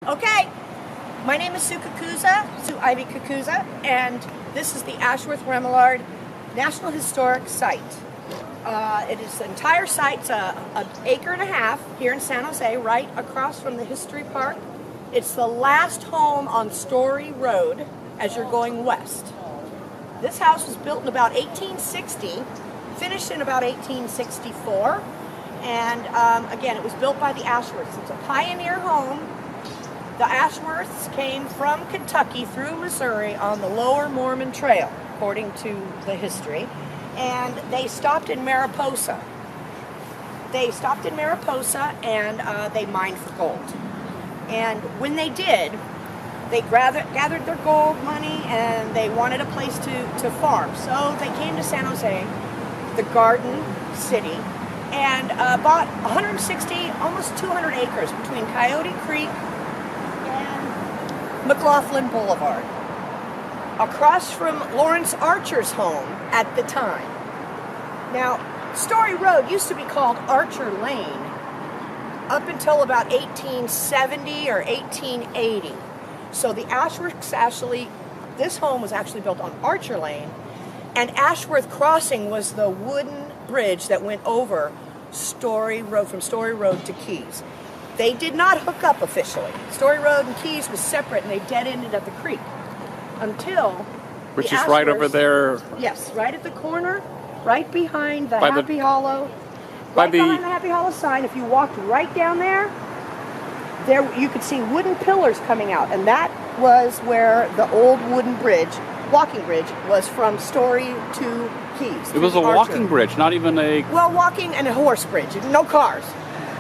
Okay, my name is Sue Ivy Kakuza, and this is the Ashworth Remillard National Historic Site. It is the entire site's an acre and a half here in San Jose, right across from the History Park. It's the last home on Story Road as you're going west. This house was built in about 1860, finished in about 1864, and again, it was built by the Ashworths. It's a pioneer home. The Ashworths came from Kentucky through Missouri on the Lower Mormon Trail, according to the history, and they stopped in Mariposa. And they mined for gold. And when they did, they gathered their gold money and they wanted a place to farm. So they came to San Jose, the Garden City, and bought 160, almost 200 acres between Coyote Creek and McLaughlin Boulevard, across from Lawrence Archer's home at the time. Now, Story Road used to be called Archer Lane up until about 1870 or 1880. So the Ashworths this home was actually built on Archer Lane, and Ashworth Crossing was the wooden bridge that went over Story Road, from Story Road to Keys. They did not hook up officially. Story Road and Keys was separate, and they dead-ended at the creek until which is right over there. Yes, right at the corner, right behind the Happy Hollow. Right behind the Happy Hollow sign. If you walked right down there, you could see wooden pillars coming out, and that was where the old wooden bridge, walking bridge, was from Story to Keys. It was a walking bridge, not even a... Well, walking and a horse bridge. No cars.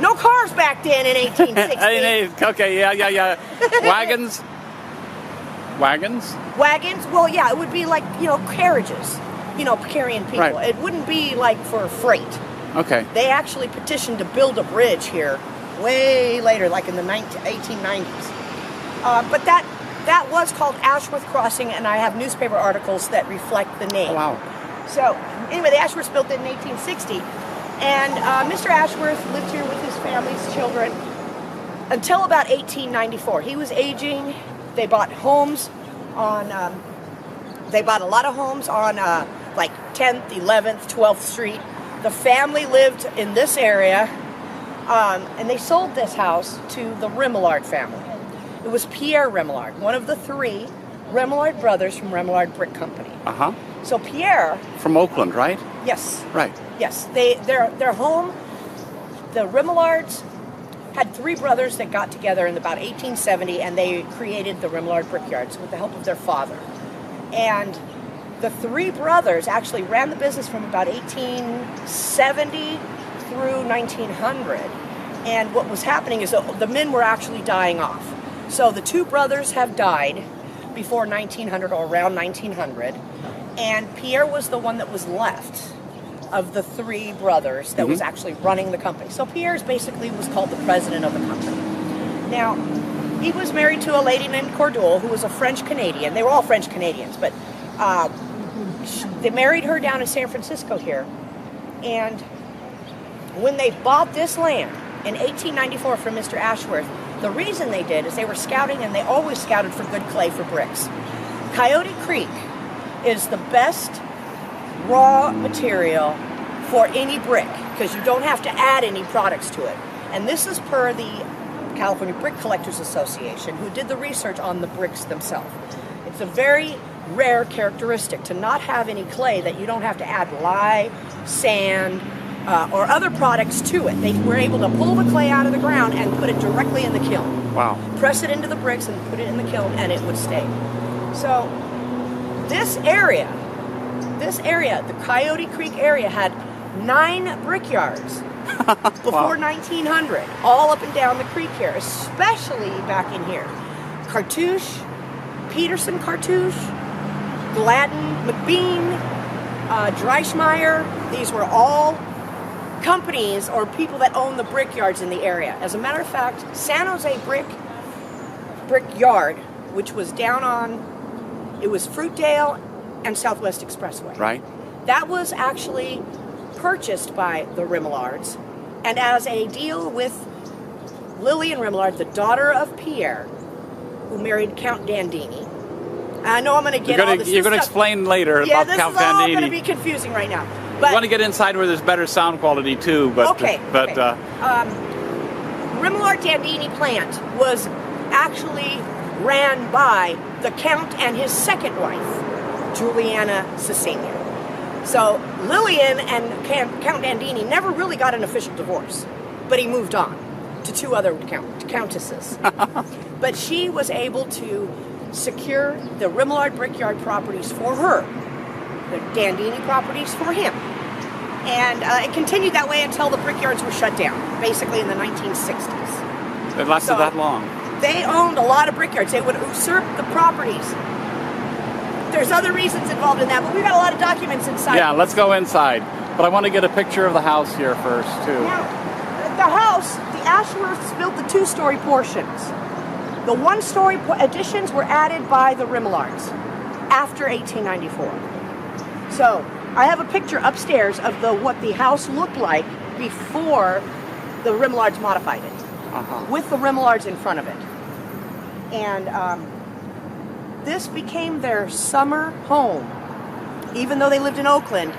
No cars back then in 1860. Okay, yeah. Wagons? Wagons? Well, yeah, it would be like, carriages, carrying people. Right. It wouldn't be like for freight. Okay. They actually petitioned to build a bridge here way later, like in the 1890s. But that was called Ashworth Crossing, and I have newspaper articles that reflect the name. Oh, wow. So, anyway, the Ashworths built it in 1860, and Mr. Ashworth lived here with his family's children until about 1894. He was aging. They bought homes on, they bought a lot of homes on like 10th, 11th, 12th Street. The family lived in this area, and they sold this house to the Remillard family. It was Pierre Remillard, one of the three Remillard brothers from Remillard Brick Company. Uh-huh. So Pierre... From Oakland, right? Yes. Right. Yes. Their home, the Remillards had three brothers that got together in about 1870, and they created the Remillard Brickyards with the help of their father. And the three brothers actually ran the business from about 1870 through 1900. And what was happening is the men were actually dying off. So the two brothers have died before 1900 or around 1900. And Pierre was the one that was left of the three brothers that was actually running the company. So Pierre's basically was called the president of the company. Now, he was married to a lady named Cordule, who was a French Canadian. They were all French Canadians, but they married her down in San Francisco here. And when they bought this land in 1894 from Mr. Ashworth, the reason they did is they were scouting, and they always scouted for good clay for bricks. Coyote Creek is the best raw material for any brick because you don't have to add any products to it. And this is per the California Brick Collectors Association, who did the research on the bricks themselves. It's a very rare characteristic to not have any clay that you don't have to add lye, sand, or other products to it. They were able to pull the clay out of the ground and put it directly in the kiln. Wow. Press it into the bricks and put it in the kiln, and it would stay. So this area, the Coyote Creek area, had 9 brickyards before 1900, all up and down the creek here, especially back in here. Cartouche, Peterson Cartouche, Gladden, McBean, Dreischmeyer. These were all companies or people that own the brickyards in the area. As a matter of fact, San Jose Brickyard, which was down on, it was Fruitdale and Southwest Expressway. Right. That was actually purchased by the Remillards, and as a deal with Lillian Remillard, the daughter of Pierre, who married Count Dandini. I know I'm going to get all this You're going to stuff. explain later Yeah, about this Count is all Dandini. going to be confusing right now. We But want to get inside where there's better sound quality too. But okay. Remillard Dandini plant was actually ran by the Count and his second wife, Juliana Cicenia. So Lillian and Count Dandini never really got an official divorce, but he moved on to two other countesses. But she was able to secure the Remillard Brickyard properties for her, the Dandini properties for him. And it continued that way until the brickyards were shut down, basically in the 1960s. It lasted that long. They owned a lot of brickyards. They would usurp the properties. There's other reasons involved in that, but we've got a lot of documents inside. Yeah, let's go inside. But I want to get a picture of the house here first, too. Now, the house, the Ashworths built the two-story portions. The one-story additions were added by the Remillards after 1894. So, I have a picture upstairs of what the house looked like before the Remillards modified it, with the Remillards in front of it. And this became their summer home. Even though they lived in Oakland,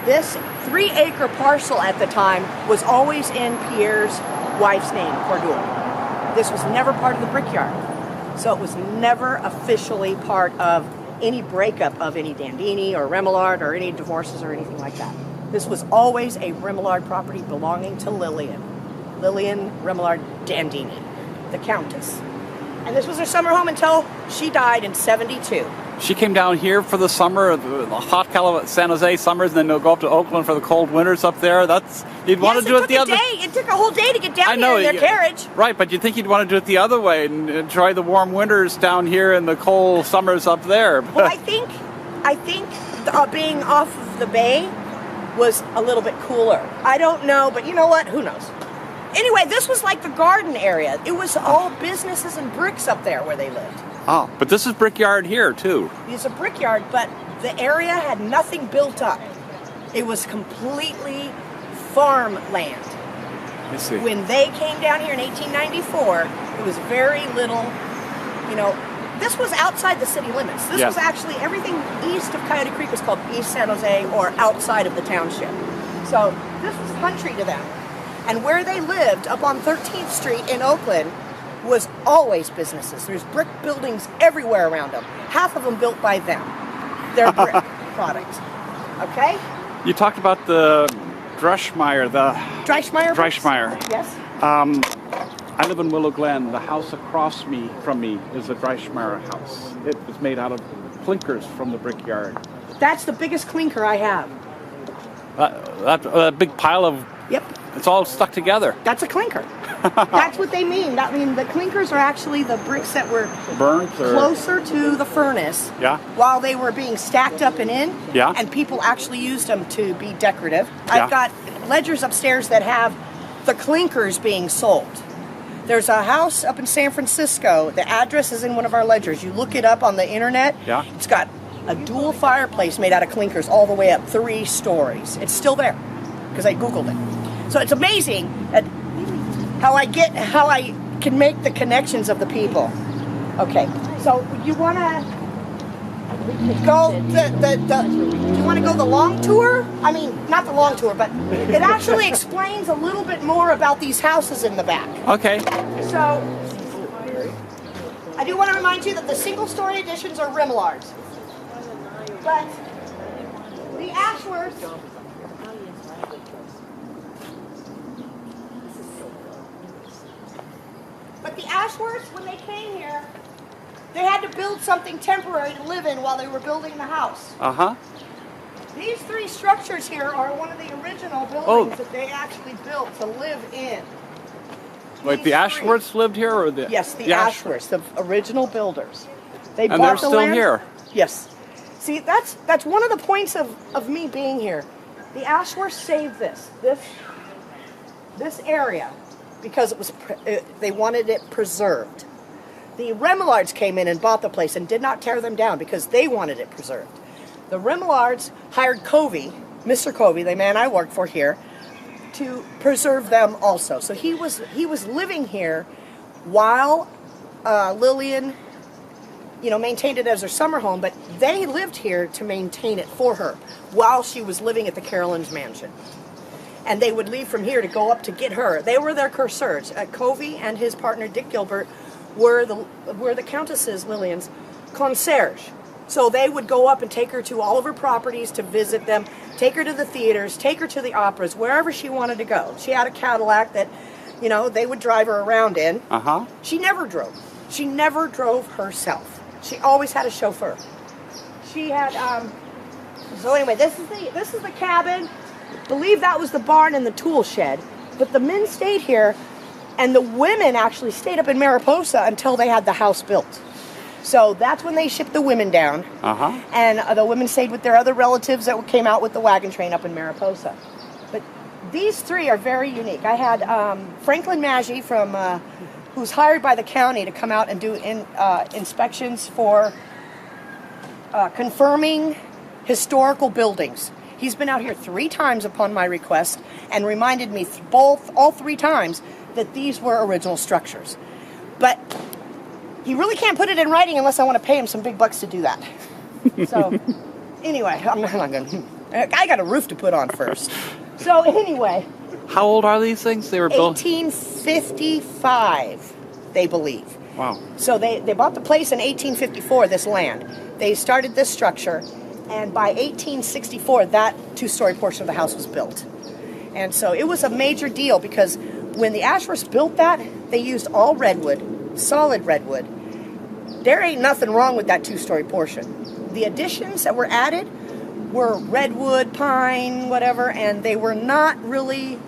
this 3-acre parcel at the time was always in Pierre's wife's name, Cordula. This was never part of the brickyard. So it was never officially part of any breakup of any Dandini or Remillard or any divorces or anything like that. This was always a Remillard property belonging to Lillian Remillard Dandini, the Countess. And this was her summer home until she died in 72. She came down here for the summer, the hot San Jose summers, and then they'll go up to Oakland for the cold winters up there. You'd want to do it the other way. It took a whole day to get down here in their carriage. Right, but you'd think you'd want to do it the other way and enjoy the warm winters down here and the cold summers up there. Well, I think being off of the bay was a little bit cooler. I don't know, but you know what? Who knows? Anyway, this was like the garden area. It was all businesses and bricks up there where they lived. Oh, but this is brickyard here, too. It's a brickyard, but the area had nothing built up. It was completely farmland. I see. When they came down here in 1894, it was very little, this was outside the city limits. This was actually, everything east of Coyote Creek was called East San Jose or outside of the township. So this was country to them. And where they lived, up on 13th Street in Oakland, was always businesses. There's brick buildings everywhere around them. Half of them built by them. Their brick product. Okay? You talked about the Dreschmeyer, Dreischmeyer? Yes. I live in Willow Glen. The house across from me is a Dreischmeyer house. It was made out of clinkers from the brickyard. That's the biggest clinker I have. That big pile of... Yep. It's all stuck together. That's a clinker. That's what they mean. The clinkers are actually the bricks that were burnt closer to the furnace while they were being stacked up and in. Yeah. And people actually used them to be decorative. I've got ledgers upstairs that have the clinkers being sold. There's a house up in San Francisco. The address is in one of our ledgers. You look it up on the internet. Yeah. It's got a dual fireplace made out of clinkers all the way up 3 stories. It's still there because I Googled it. So it's amazing how I can make the connections of the people. Okay, so you want to go you want to go the long tour? I mean, not the long tour, but it actually explains a little bit more about these houses in the back. Okay. So I do want to remind you that the single-story additions are Remillards, but the Ashworths. But the Ashworths, when they came here, they had to build something temporary to live in while they were building the house. These 3 structures here are one of the original buildings that they actually built to live in. Like the Ashworths lived here, or the... Yes, the Ashworths, the original builders. And they're still here. Yes. See, that's one of the points of me being here. The Ashworths saved this area because it was they wanted it preserved. The Remillards came in and bought the place and did not tear them down because they wanted it preserved. The Remillards hired Covey, Mr. Covey, the man I worked for here, to preserve them also. So he was living here while Lillian, maintained it as her summer home, but they lived here to maintain it for her while she was living at the Carolyn's mansion. And they would leave from here to go up to get her. They were their concierge. Covey and his partner Dick Gilbert were the Countess's, Lillian's, concierge. So they would go up and take her to all of her properties to visit them, take her to the theaters, take her to the operas, wherever she wanted to go. She had a Cadillac that, they would drive her around in. Uh-huh. She never drove. She never drove herself. She always had a chauffeur. She had, so anyway, this is the cabin. I believe that was the barn and the tool shed. But the men stayed here, and the women actually stayed up in Mariposa until they had the house built. So that's when they shipped the women down. Uh-huh. And the women stayed with their other relatives that came out with the wagon train up in Mariposa. But these three are very unique. I had Franklin Maggi from, who's hired by the county to come out and do inspections for confirming historical buildings. He's been out here 3 times upon my request and reminded me all 3 times that these were original structures. But he really can't put it in writing unless I want to pay him some big bucks to do that. So, anyway, I'm not going to... I got a roof to put on first. So, anyway... How old are these things? They were built... 1855, they believe. Wow. So they bought the place in 1854, this land. They started this structure, and by 1864, that 2-story portion of the house was built. And so it was a major deal because when the Ashworths built that, they used all redwood, solid redwood. There ain't nothing wrong with that 2-story portion. The additions that were added were redwood, pine, whatever, and they were not really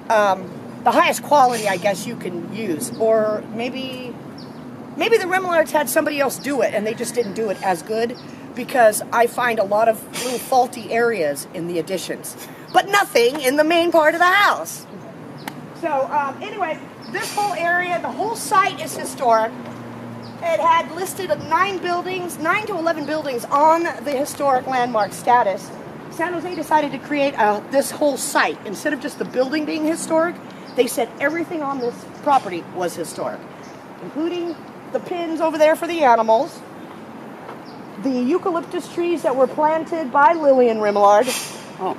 the highest quality, I guess, you can use. Or maybe the Remillards had somebody else do it, and they just didn't do it as good, because I find a lot of little faulty areas in the additions, but nothing in the main part of the house. So anyway, this whole area, the whole site is historic. It had listed 9 to 11 buildings on the historic landmark status. San Jose decided to create this whole site. Instead of just the building being historic, they said everything on this property was historic, including the pins over there for the animals, the eucalyptus trees that were planted by Lillian Remillard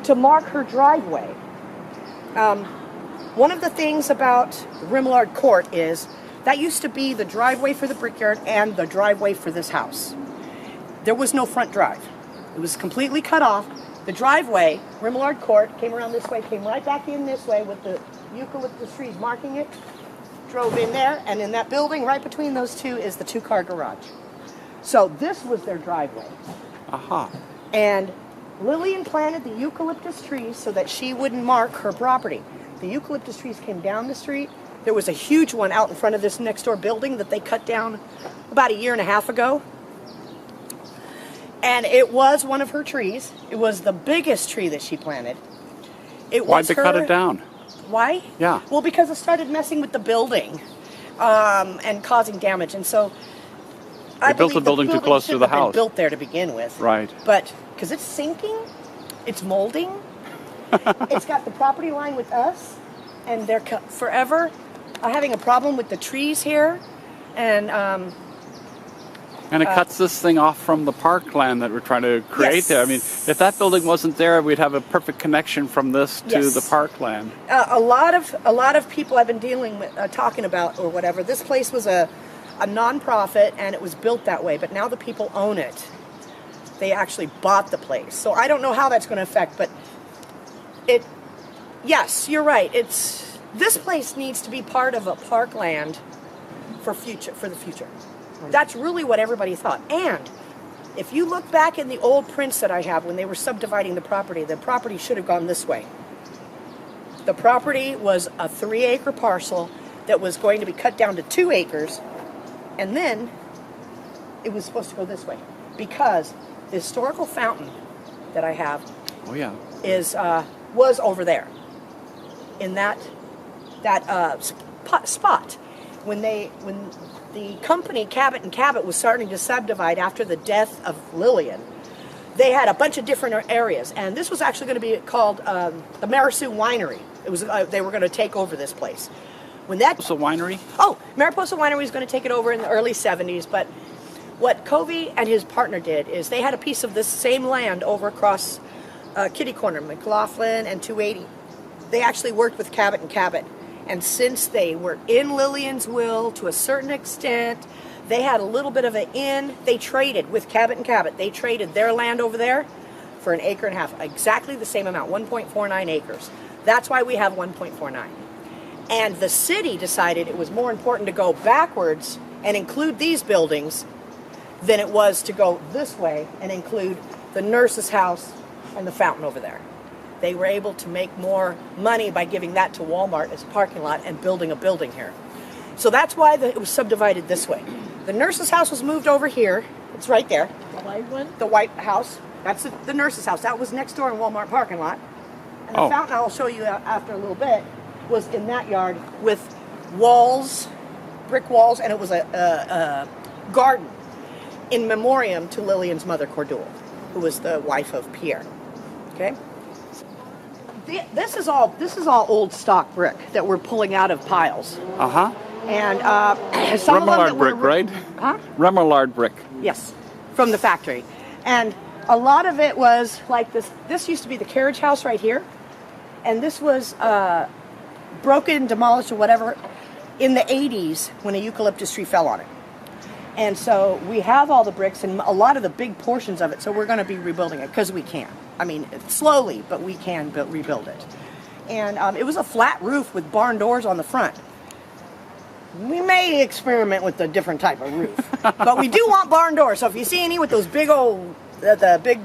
to mark her driveway. One of the things about Remillard Court is that used to be the driveway for the Brickyard and the driveway for this house. There was no front drive. It was completely cut off. The driveway, Remillard Court, came around this way, came right back in this way with the eucalyptus trees marking it, drove in there, and in that building right between those two is the 2-car garage. So this was their driveway. Aha. And Lillian planted the eucalyptus trees so that she wouldn't mark her property. The eucalyptus trees came down the street. There was a huge one out in front of this next door building that they cut down about 1.5 years ago. And it was one of her trees. It was the biggest tree that she planted. Why'd they cut it down? Why? Yeah. Well, because it started messing with the building and causing damage. And so They built the building too close to the house. Built there to begin with. Right. But because it's sinking, it's molding. It's got the property line with us, and they're forever having a problem with the trees here, and it cuts this thing off from the parkland that we're trying to create yes. there. I mean, if that building wasn't there, we'd have a perfect connection from this to yes. the parkland. A lot of people I've been dealing with, talking about or whatever. This place was a non-profit, and it was built that way, but now the people own it. They actually bought the place, so I don't know how that's going to affect, but yes, you're right. This place needs to be part of a parkland for the future. That's really what everybody thought. And if you look back in the old prints that I have when they were subdividing the property should have gone this way. The property was a 3-acre parcel that was going to be cut down to 2 acres, and then it was supposed to go this way because the historical fountain that I have was over there in that spot when the company Cabot and Cabot was starting to subdivide after the death of Lillian. They had a bunch of different areas, and this was actually going to be called the Marisu Winery. It was they were going to take over this place. When that It's a winery? Oh, Mariposa Winery was going to take it over in the early 70s, but what Covey and his partner did is they had a piece of this same land over across Kitty Corner, McLaughlin and 280. They actually worked with Cabot and Cabot, and since they were in Lillian's will to a certain extent, they had a little bit of an in. They traded with Cabot and Cabot. They traded their land over there for an acre and a half, exactly the same amount, 1.49 acres. That's why we have 1.49. And the city decided it was more important to go backwards and include these buildings than it was to go this way and include the nurse's house and the fountain over there. They were able to make more money by giving that to Walmart as a parking lot and building a building here. So that's why it was subdivided this way. The nurse's house was moved over here. It's right there. The white one? The white house. That's the nurse's house. That was next door in Walmart parking lot. And the fountain I'll show you after a little bit was in that yard with walls, brick walls, and it was a garden in memoriam to Lillian's mother, Cordula, who was the wife of Pierre. Okay? This is all old stock brick that we're pulling out of piles. Uh-huh. And some of them Remillard that brick, right? Huh? Remillard brick. Yes, from the factory. And a lot of it was like this. This used to be the carriage house right here. And this was broken, demolished, or whatever in the 80s when a eucalyptus tree fell on it. And so we have all the bricks and a lot of the big portions of it, so we're going to be rebuilding it because we can. I mean, slowly, but we can rebuild it. And it was a flat roof with barn doors on the front. We may experiment with a different type of roof, but we do want barn doors. So if you see any with those big old, the big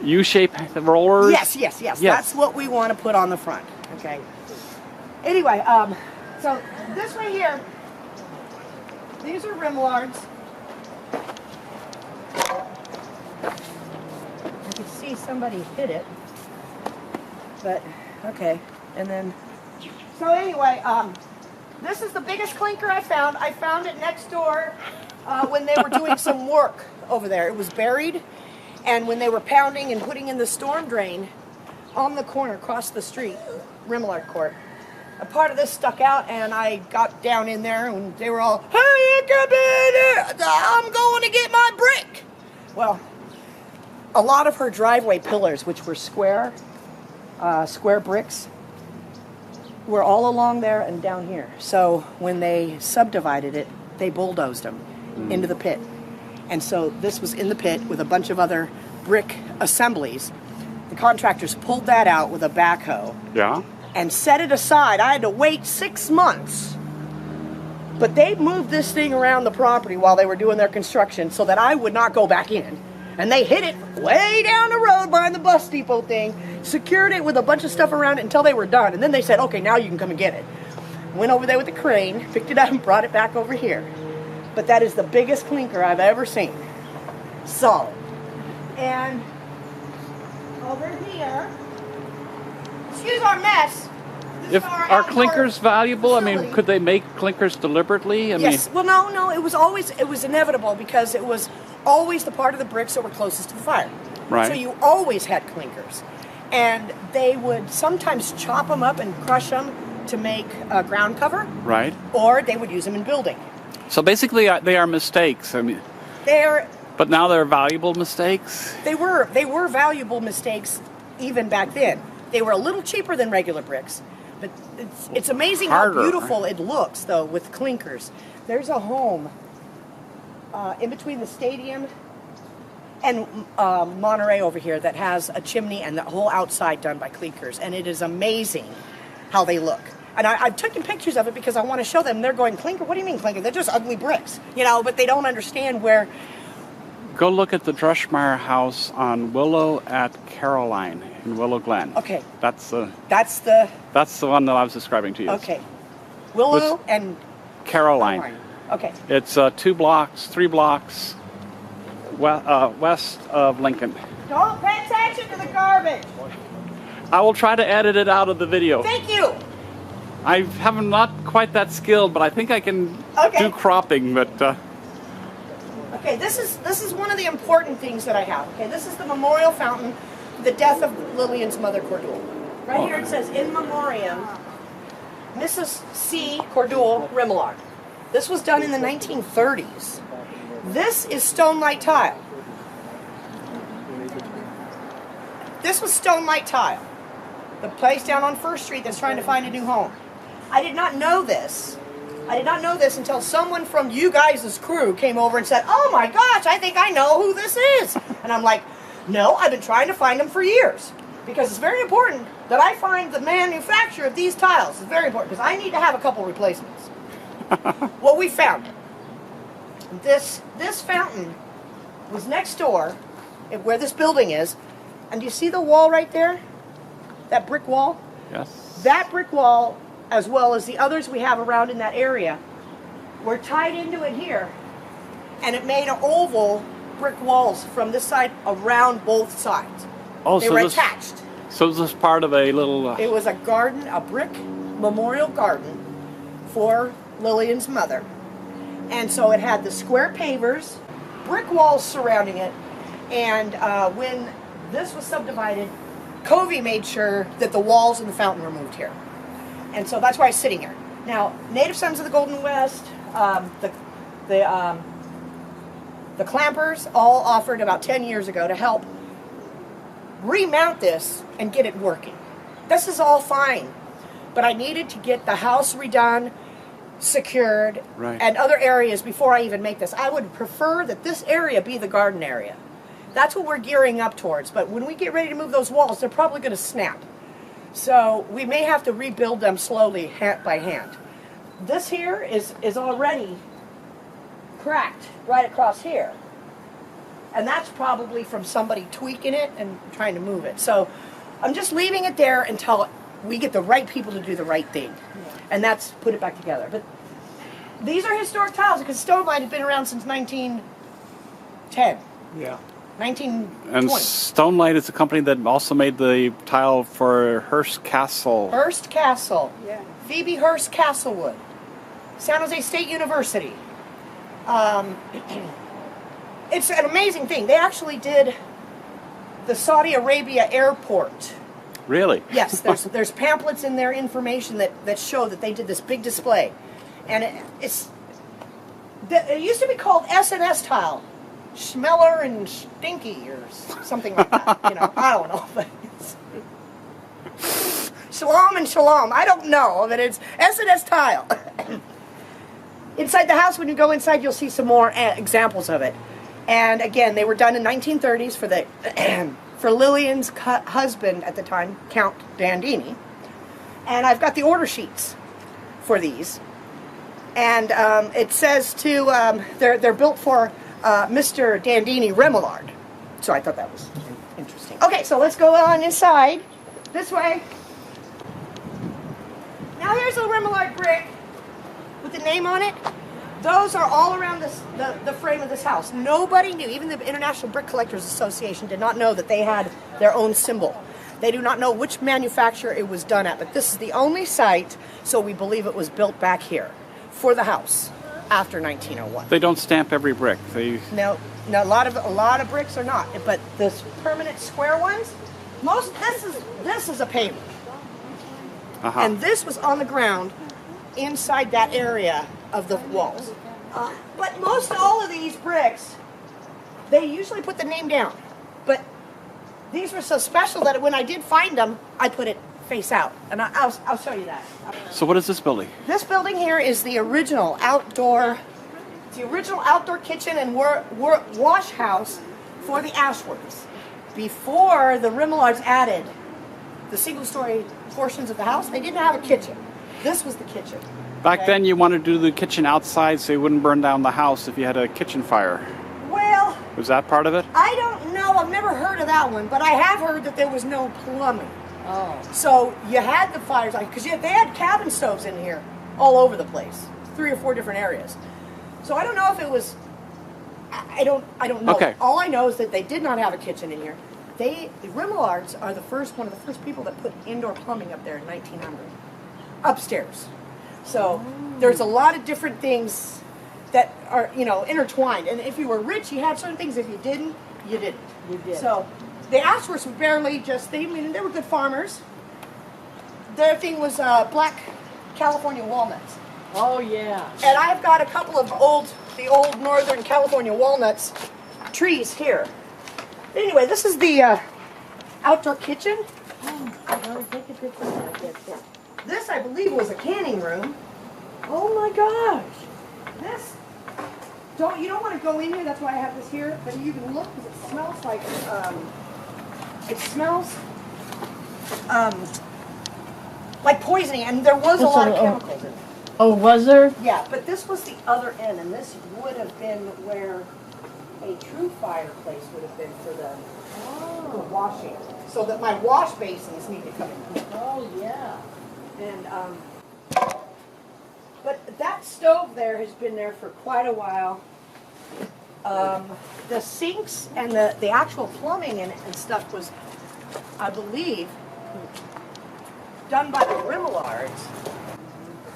U-shape rollers? Yes. That's what we want to put on the front. Okay. Anyway, so this right here, these are Rimillards. I can see somebody hit it, but okay. And then, so anyway, this is the biggest clinker I found. I found it next door when they were doing some work over there. It was buried, and when they were pounding and putting in the storm drain on the corner across the street, Remillard Court, a part of this stuck out, and I got down in there, and they were all, "Hey, you come in here! I'm going to get my brick." Well, a lot of her driveway pillars, which were square bricks, were all along there and down here. So when they subdivided it, they bulldozed them into the pit. And so this was in the pit with a bunch of other brick assemblies. The contractors pulled that out with a backhoe. Yeah. And set it aside. I had to wait 6 months. But they moved this thing around the property while they were doing their construction so that I would not go back in. And they hid it way down the road behind the bus depot thing, secured it with a bunch of stuff around it until they were done. And then they said, okay, now you can come and get it. Went over there with the crane, picked it up and brought it back over here. But that is the biggest clinker I've ever seen. Solid. And over here, excuse our mess. If are clinkers valuable? facility. I mean, could they make clinkers deliberately? Yes. Well, no. It was inevitable because it was always the part of the bricks that were closest to the fire. Right. So you always had clinkers, and they would sometimes chop them up and crush them to make a ground cover. Right. Or they would use them in building. So basically, they are mistakes. I mean, but now they're valuable mistakes. They were valuable mistakes even back then. They were a little cheaper than regular bricks, but it's amazing Harder, how beautiful it looks, though, with clinkers. There's a home in between the stadium and Monterey over here that has a chimney and the whole outside done by clinkers, and it is amazing how they look. And I've taken pictures of it because I want to show them. They're going, clinker? What do you mean clinker? They're just ugly bricks, but they don't understand where. Go look at the Drushmeyer house on Willow at Caroline in Willow Glen. Okay. That's the one that I was describing to you. Okay. Willow and Caroline. Okay. It's 3 blocks west of Lincoln. Don't pay attention to the garbage. I will try to edit it out of the video. Thank you. I'm not quite that skilled, but I think I can do cropping. But okay, this is one of the important things that I have. Okay, this is the memorial fountain, the death of Lillian's mother, Cordula. Right here it says in memoriam Mrs. C. Cordule Remillard. This was done in the 1930s. This is stone light tile. This was stone light tile. The place down on First Street that's trying to find a new home. I did not know this. I did not know this until someone from you guys' crew came over and said, "Oh my gosh, I think I know who this is." And I'm like, no, I've been trying to find them for years. Because it's very important that I find the manufacturer of these tiles. It's very important because I need to have a couple replacements. Well, we found it. This fountain was next door where this building is. And do you see the wall right there? That brick wall? Yes. That brick wall, as well as the others we have around in that area, were tied into it here. And it made an oval brick walls from this side around both sides. Oh, they were attached. So this is part of a little... It was a garden, a brick memorial garden for Lillian's mother. And so it had the square pavers, brick walls surrounding it, and when this was subdivided, Covey made sure that the walls and the fountain were moved here. And so that's why it's sitting here. Now, Native Sons of the Golden West, the Clampers all offered about 10 years ago to help remount this and get it working. This is all fine, but I needed to get the house redone, secured, and other areas before I even make this. I would prefer that this area be the garden area. That's what we're gearing up towards, but when we get ready to move those walls, they're probably going to snap. So we may have to rebuild them slowly, hand by hand. This here is already cracked right across here. And that's probably from somebody tweaking it and trying to move it. So I'm just leaving it there until we get the right people to do the right thing. And that's put it back together. But these are historic tiles because stone light has been around since 1910. Yeah. 1920. And Stone Light is a company that also made the tile for Hearst Castle. Hearst Castle. Yeah. Phoebe Hearst Castlewood. San Jose State University. It's an amazing thing. They actually did the Saudi Arabia airport. Really? Yes, there's pamphlets in their information that show that they did this big display. And it used to be called S&S tile. Schmeller and Stinky or something like that. You know, I don't know. But Shalom and Shalom. I don't know, but it's S&S tile. Inside the house, when you go inside, you'll see some more examples of it. And again, they were done in 1930s for the for Lillian's husband at the time, Count Dandini. And I've got the order sheets for these. And it says they're built for Mr. Dandini Remillard. So I thought that was interesting. Okay, so let's go on inside. This way. Now here's a Remillard brick with the name on it. Those are all around the frame of this house. Nobody knew, even the International Brick Collectors Association did not know that they had their own symbol. They do not know which manufacturer it was done at, but this is the only site, so we believe it was built back here for the house after 1901. They don't stamp every brick. No, a lot of bricks are not, but this permanent square ones, this is a paver. And this was on the ground inside that area of the walls. But most all of these bricks, they usually put the name down. But these were so special that when I did find them, I put it face out. And I'll show you that. So what is this building? This building here is the original outdoor kitchen and wash house for the Ashworths. Before the Rimillards added the single-story portions of the house, they didn't have a kitchen. This was the kitchen. Back then you wanted to do the kitchen outside so you wouldn't burn down the house if you had a kitchen fire. Well... Was that part of it? I don't know. I've never heard of that one, but I have heard that there was no plumbing. Oh. So you had the fires, because they had cabin stoves in here all over the place. 3 or 4 different areas. So I don't know if it was... I don't know. Okay. All I know is that they did not have a kitchen in here. The Rimillards are one of the first people that put indoor plumbing up there in 1900. Upstairs. So there's a lot of different things that are, intertwined. And if you were rich, you had certain things. If you didn't, you didn't. You did. So the Ashworths were barely they were good farmers. Their thing was black California walnuts. Oh, yeah. And I've got a couple of the old Northern California walnuts trees here. Anyway, this is the outdoor kitchen. Oh, take a picture of that. This, I believe, was a canning room. Oh my gosh. This, you don't want to go in here, that's why I have this here, but you can look because it smells like, like poisoning, and there was a lot of chemicals in it. Oh, was there? Yeah, but this was the other end, and this would have been where a true fireplace would have been for the washing, so that my wash basins need to come in here. Oh, yeah. And but that stove there has been there for quite a while. The sinks and the actual plumbing and stuff was, I believe, done by the Remillards.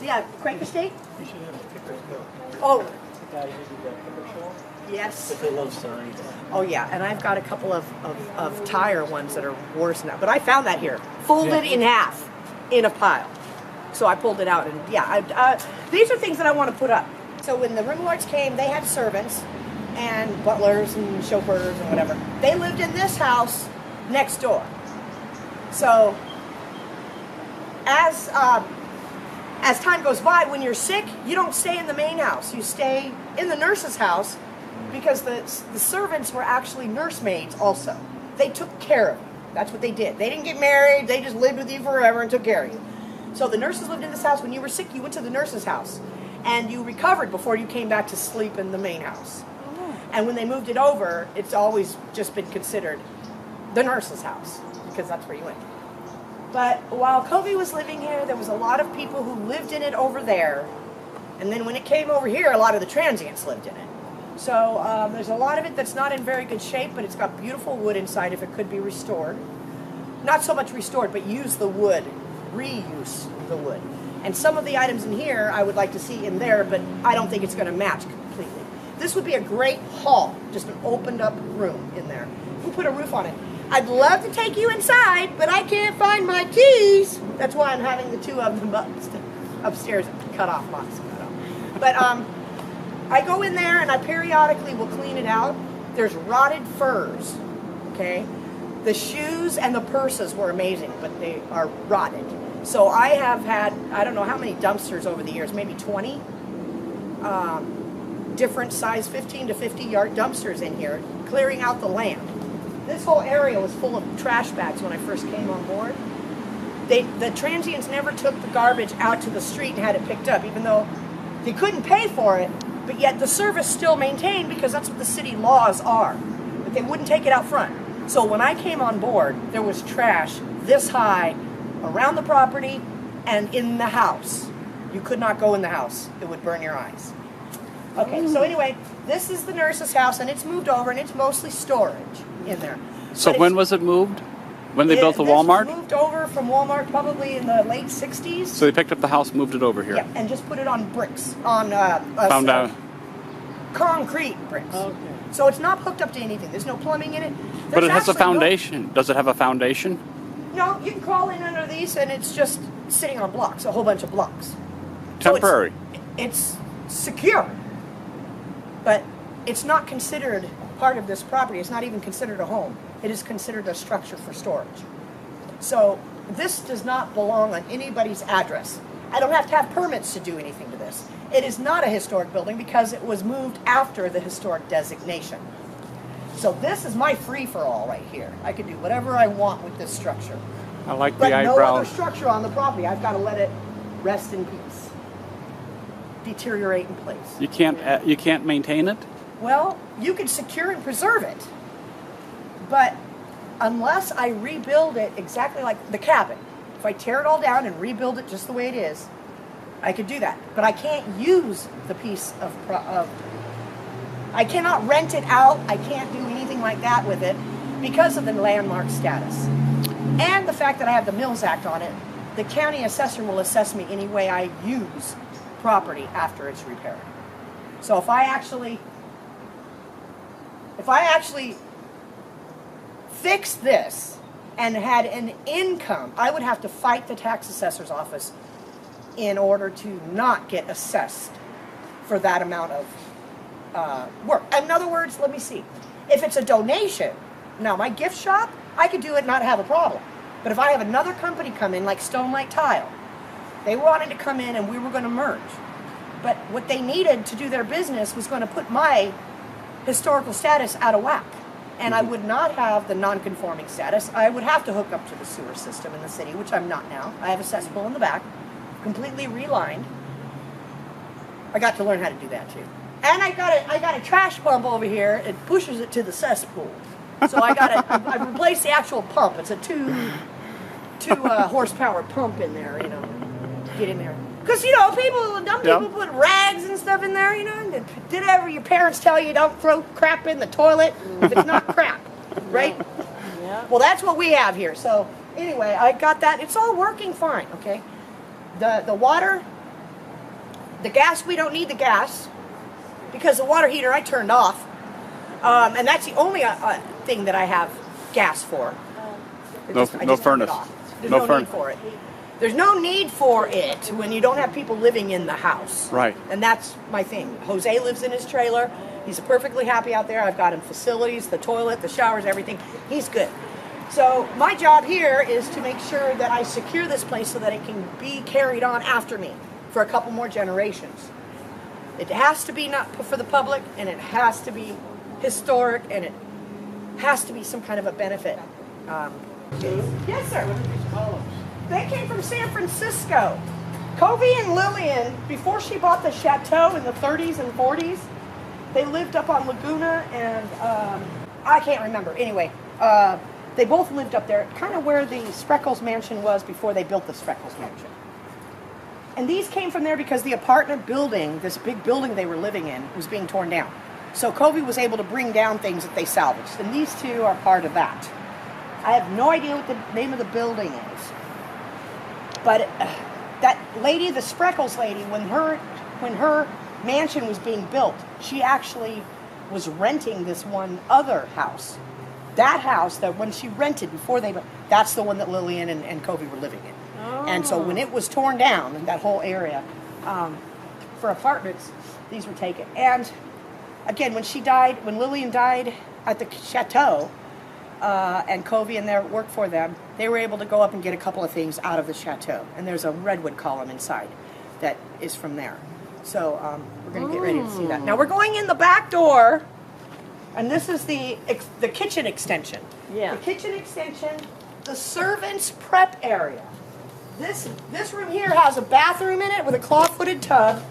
Yeah, Crank Estate? You should have a picker bill. Oh, The guy who did that picker show. yes. But they love signs. Oh yeah, and I've got a couple of tire ones that are worse than that. But I found that here, folded in half, in a pile. So I pulled it out, and yeah, these are things that I want to put up. So when the Remillards came, they had servants and butlers and chauffeurs and whatever. They lived in this house next door. So as time goes by, when you're sick, you don't stay in the main house. You stay in the nurse's house because the servants were actually nursemaids also. They took care of you. That's what they did. They didn't get married. They just lived with you forever and took care of you. So the nurses lived in this house. When you were sick, you went to the nurse's house. And you recovered before you came back to sleep in the main house. And when they moved it over, it's always just been considered the nurse's house because that's where you went. But while Kobe was living here, there was a lot of people who lived in it over there. And then when it came over here, a lot of the transients lived in it. So there's a lot of it that's not in very good shape, but it's got beautiful wood inside if it could be restored. Not so much restored, but use the wood, reuse the wood. And some of the items in here I would like to see in there, but I don't think it's going to match completely. This would be a great hall, just an opened up room in there. We'll put a roof on it. I'd love to take you inside, but I can't find my keys. That's why I'm having the two of them upstairs cut off, lots cut off. But I go in there and I periodically will clean it out. There's rotted furs, okay? The shoes and the purses were amazing, but they are rotted. So I have had, I don't know how many dumpsters over the years, maybe 20. Different size 15 to 50 yard dumpsters in here, clearing out the land. This whole area was full of trash bags when I first came on board. The transients never took the garbage out to the street and had it picked up, even though they couldn't pay for it, but yet the service still maintained because that's what the city laws are. But they wouldn't take it out front. So when I came on board, there was trash this high around the property and in the house. You could not go in the house. It would burn your eyes. Okay, so anyway, this is the nurse's house, and it's moved over, and it's mostly storage in there. So But when it's- was it moved? When they built the this was Walmart? moved over from Walmart probably in the late 60s. So they picked up the house, moved it over here. Yeah, and just put it on bricks, on Found out. concrete bricks. Okay. So it's not hooked up to anything. There's no plumbing in it. But it There's has a actually no- foundation. Does it have a foundation? No, you can crawl in under these, and it's just sitting on blocks, a whole bunch of blocks. So Temporary. It's secure, but it's not considered part of this property. It's not even considered a home. It is considered a structure for storage. So this does not belong on anybody's address. I don't have to have permits to do anything to this. It is not a historic building because it was moved after the historic designation. So this is my free-for-all right here. I can do whatever I want with this structure. I like But the no other eyebrows. structure on the property. I've got to let it rest in peace, deteriorate in place. You can't maintain it? Well, you can secure and preserve it, but unless I rebuild it exactly like the cabin, if I tear it all down and rebuild it just the way it is, I could do that. But I can't use the piece of I cannot rent it out. I can't do anything like that with it because of the landmark status. And the fact that I have the Mills Act on it, the county assessor will assess me any way I use property after it's repaired. So if I actually fixed this and had an income, I would have to fight the tax assessor's office in order to not get assessed for that amount of work. In other words, let me see. If it's a donation, now my gift shop, I could do it and not have a problem. But if I have another company come in, like Stone Light Tile, they wanted to come in and we were going to merge. But what they needed to do their business was going to put my historical status out of whack. And I would not have the non-conforming status. I would have to hook up to the sewer system in the city, which I'm not now. I have a cesspool in the back, completely relined. I got to learn how to do that too. And I got a trash pump over here. It pushes it to the cesspool. So I replaced the actual pump. It's a two horsepower pump in there, you know, to get in there. Because, you know, dumb people put rags and stuff in there, you know, and did ever your parents tell you don't throw crap in the toilet if it's not crap, right? Yeah. Well, that's what we have here. So, anyway, I got that. It's all working fine, okay? The water, the gas, we don't need the gas because the water heater I turned off. And that's the only thing that I have gas for. I No just turned it furnace. off. There's No no furnace. need for it. There's no need for it when you don't have people living in the house. Right. And that's my thing. Jose lives in his trailer. He's perfectly happy out there. I've got him facilities, the toilet, the showers, everything. He's good. So my job here is to make sure that I secure this place so that it can be carried on after me for a couple more generations. It has to be not for the public, and it has to be historic, and it has to be some kind of a benefit. Yes, sir. They came from San Francisco. Covey and Lillian, before she bought the chateau in the 30s and 40s, they lived up on Laguna and I can't remember. Anyway, they both lived up there, kind of where the Spreckles mansion was before they built the Spreckles mansion. And these came from there because the apartment building, this big building they were living in, was being torn down. So Covey was able to bring down things that they salvaged. And these two are part of that. I have no idea what the name of the building is. But that lady, the Spreckles lady, when her mansion was being built, she actually was renting this one other house. That house that when she rented before that's the one that Lillian and Covey were living in. Oh. And so when it was torn down in that whole area for apartments, these were taken. And again, when Lillian died at the chateau, and Covey and their work for them, they were able to go up and get a couple of things out of the chateau. And there's a redwood column inside that is from there. So we're going to get ready to see that. Now we're going in the back door, and this is the kitchen extension. Yeah. The kitchen extension, the servants' prep area. This room here has a bathroom in it with a claw-footed tub,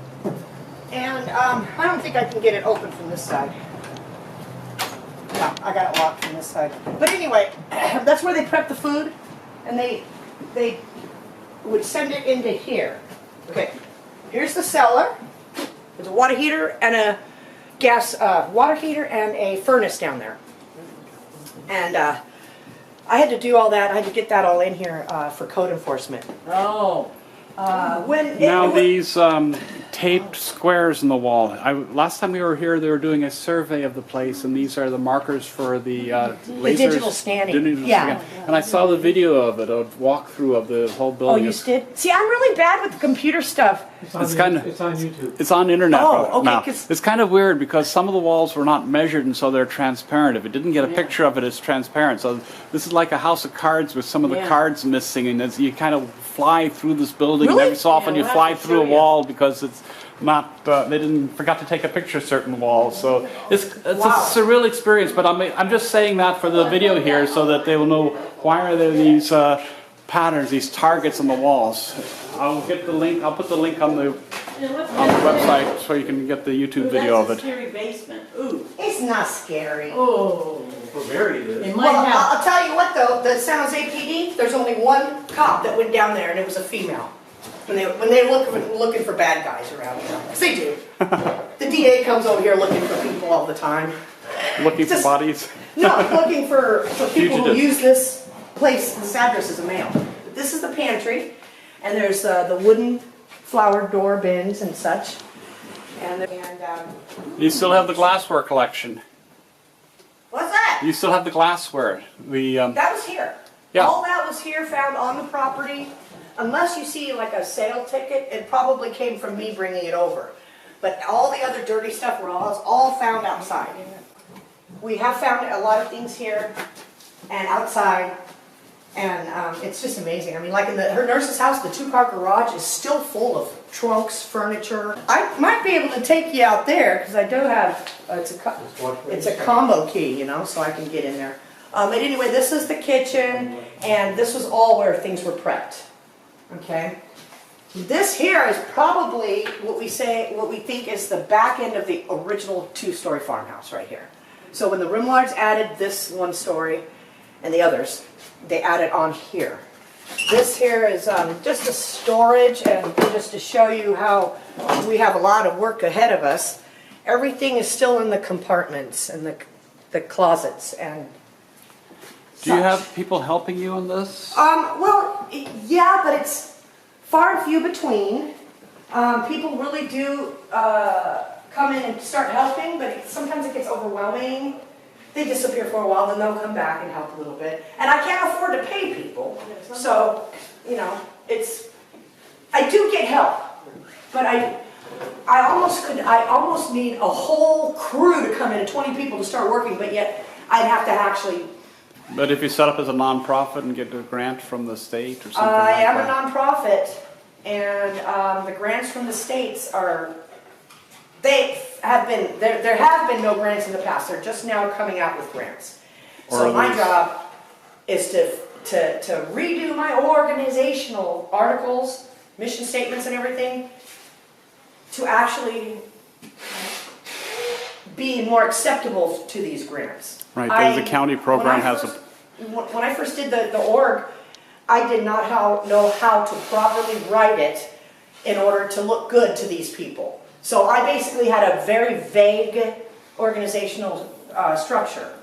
and I don't think I can get it open from this side. No, I got it locked from this side. But anyway, that's where they prep the food, and they would send it into here. Okay, here's the cellar. There's a water heater and a gas water heater and a furnace down there. And I had to do all that. I had to get that all in here for code enforcement. Oh. These taped squares in the wall. Last time we were here, they were doing a survey of the place, and these are the markers for the lasers. digital scanning. Yeah. And I saw the video of it, a walkthrough of the whole building. Oh, you did? See, I'm really bad with the computer stuff. It's on YouTube. It's on internet Oh, okay, now. 'cause- It's kind of weird because some of the walls were not measured, and so they're transparent. If it didn't get a picture of it, it's transparent. So this is like a house of cards with some of the cards missing, and as you kind of fly through this building, and Really? every so often Yeah, you we'll fly have to through a show you. wall because it's not. They forgot to take a picture of certain walls. So it's Wow. a surreal experience. But I'm just saying that for the video here so that they will know why are there these patterns, these targets on the walls. I'll get the link. I'll put the link on the website so you can get the YouTube video of That's a it. scary basement. Ooh. It's not scary. Oh. It might Well, have. I'll tell you what though, the San Jose PD, there's only one cop that went down there, and it was a female. When they looking for bad guys around, you know, 'cause they do. The DA comes over here looking for people all the time. Looking for Just- bodies. No, looking for people who Fugitives. use this place, this address as a mail. This is the pantry, and there's the wooden flower door bins and such. You still have the glassware collection. What's that? You still have the glassware. That was here. Yeah. All that was here, found on the property. unless you see like a sale ticket, it probably came from me bringing it over. But all the other dirty stuff was all found outside. We have found a lot of things here and outside, and it's just amazing. I mean, like in her nurse's house, the 2-car garage is still full of trunks, furniture. I might be able to take you out there because I do have, it's a combo key, you know, so I can get in there. But anyway, this is the kitchen, and this was all where things were prepped. Okay. This here is probably what we think is the back end of the original 2-story farmhouse right here. So when the Rimillards added this 1 story and the others, they added on here. This here is just a storage, and just to show you how we have a lot of work ahead of us. Everything is still in the compartments and the closets and Do you have people helping you in this? Well, yeah, but it's far and few between. People really do come in and start helping, but sometimes it gets overwhelming. They disappear for a while, then they'll come back and help a little bit. And I can't afford to pay people, so, you know, I do get help, but I almost need a whole crew to come in, 20 people to start working, but yet I'd have to actually. But if you set up as a non-profit and get a grant from the state or something I like am that. a non-profit, and the grants from the states there have been no grants in the past. They're just now coming out with grants. So my job is to redo my organizational articles, mission statements and everything, to actually be more acceptable to these grants. Right, there's a county program When I first did the org, I did not know how to properly write it in order to look good to these people. So I basically had a very vague organizational structure.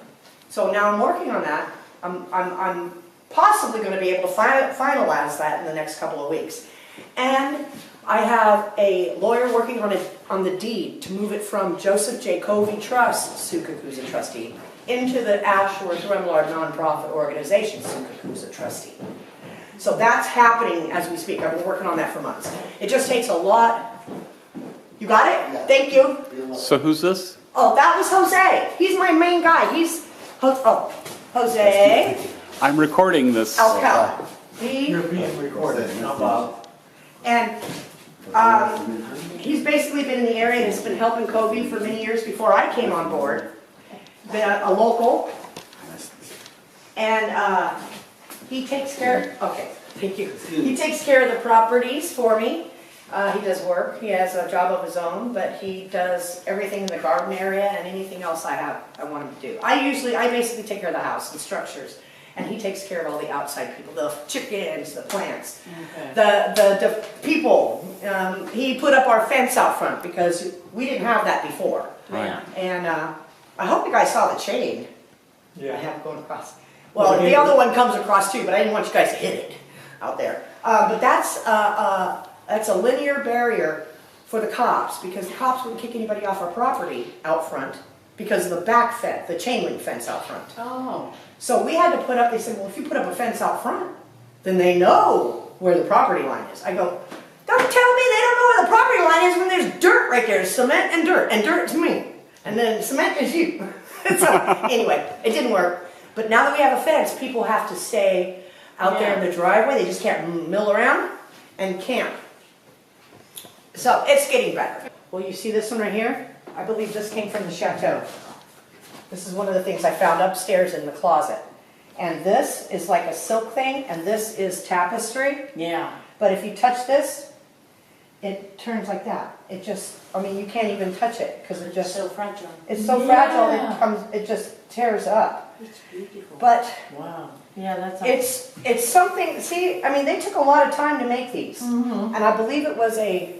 So now I'm working on that. I'm possibly going to be able to finalize that in the next couple of weeks. And I have a lawyer working on the deed to move it from Joseph J. Covey Trust, Sukuk, who's a trustee, into the Ashworth Remillard nonprofit organization, Sukuk, who's a trustee. So that's happening as we speak. I've been working on that for months. It just takes a lot. You got it? Yeah. Thank you. So who's this? Oh, that was Jose. He's my main guy. Jose. I'm recording this. Alcal. You're being recorded. And he's basically been in the area. He's been helping Covey for many years before I came on board. Been a local. And he takes care, okay, thank you. He takes care of the properties for me. He does work. He has a job of his own, but he does everything in the garden area and anything else I want him to do. I basically take care of the house and structures, and he takes care of all the outside people, the chickens, the plants, the people. He put up our fence out front because we didn't have that before. Right. And I hope you guys saw the chain. Yeah. I have going across. Well, the other one comes across too, but I didn't want you guys to hit it out there. But that's a linear barrier for the cops, because the cops wouldn't kick anybody off our property out front because of the back fence, the chain link fence out front. Oh. So we had to put up, they said, well, if you put up a fence out front, then they know where the property line is. I go, don't tell me they don't know where the property line is when there's dirt right there, cement and dirt's me. And then cement is you. So anyway, it didn't work. But now that we have a fence, people have to stay out there in the driveway. They just can't mill around and camp. So it's getting better. Well, you see this one right here? I believe this came from the chateau. This is one of the things I found upstairs in the closet. And this is like a silk thing, and this is tapestry. Yeah. But if you touch this, it turns like that. It just, I mean, you can't even touch it because it just, So fragile. it's so fragile, it just tears up. It's beautiful. But wow. Yeah, that's it's something, see, I mean, they took a lot of time to make these. And I believe it was a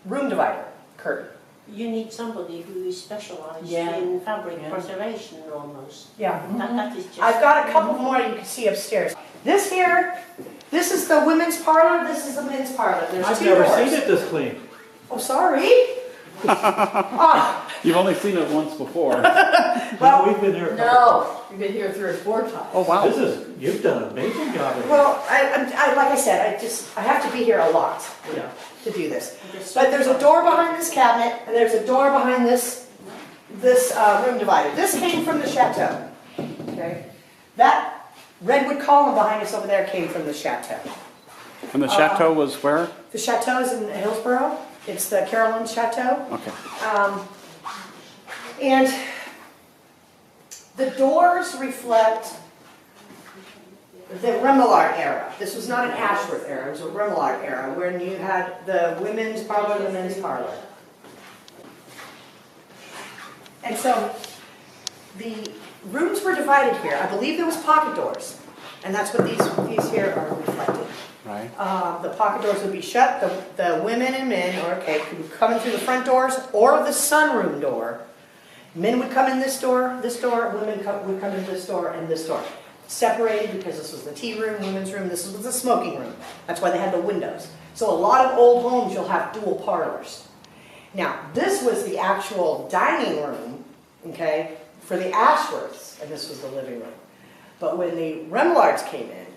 room divider curtain. You need somebody who is specialised Yeah. in fabric preservation almost. Yeah. That is just... I've got a couple more you can see upstairs. This here, this is the women's parlor, this is the men's parlor. There's I've two never doors. seen it this clean. Oh, sorry. You've only seen it once before. Well, we've been here. No, you've been here 3 or 4 times. Oh, wow. You've done an amazing job. Well, like I said, I have to be here a lot, to do this. But there's a door behind this cabinet, and there's a door behind this room divider. This came from the chateau. Okay, that redwood column behind us over there came from the chateau. And the chateau was where? The chateau is in Hillsborough. It's the Carolyn Chateau. Okay. And the doors reflect the Remillard era. This was not an Ashworth era, it was a Remillard era, when you had the women's parlor and the men's parlor. And so the rooms were divided here. I believe there was pocket doors, and that's what these here are reflecting. Right. The pocket doors would be shut. The women and men, could come in through the front doors or the sunroom door. Men would come in this door, women would come in this door, and this door. Separated because this was the tea room, women's room, this was the smoking room. That's why they had the windows. So a lot of old homes, you'll have dual parlors. Now, this was the actual dining room, okay, for the Ashworths, and this was the living room. But when the Remillards came in,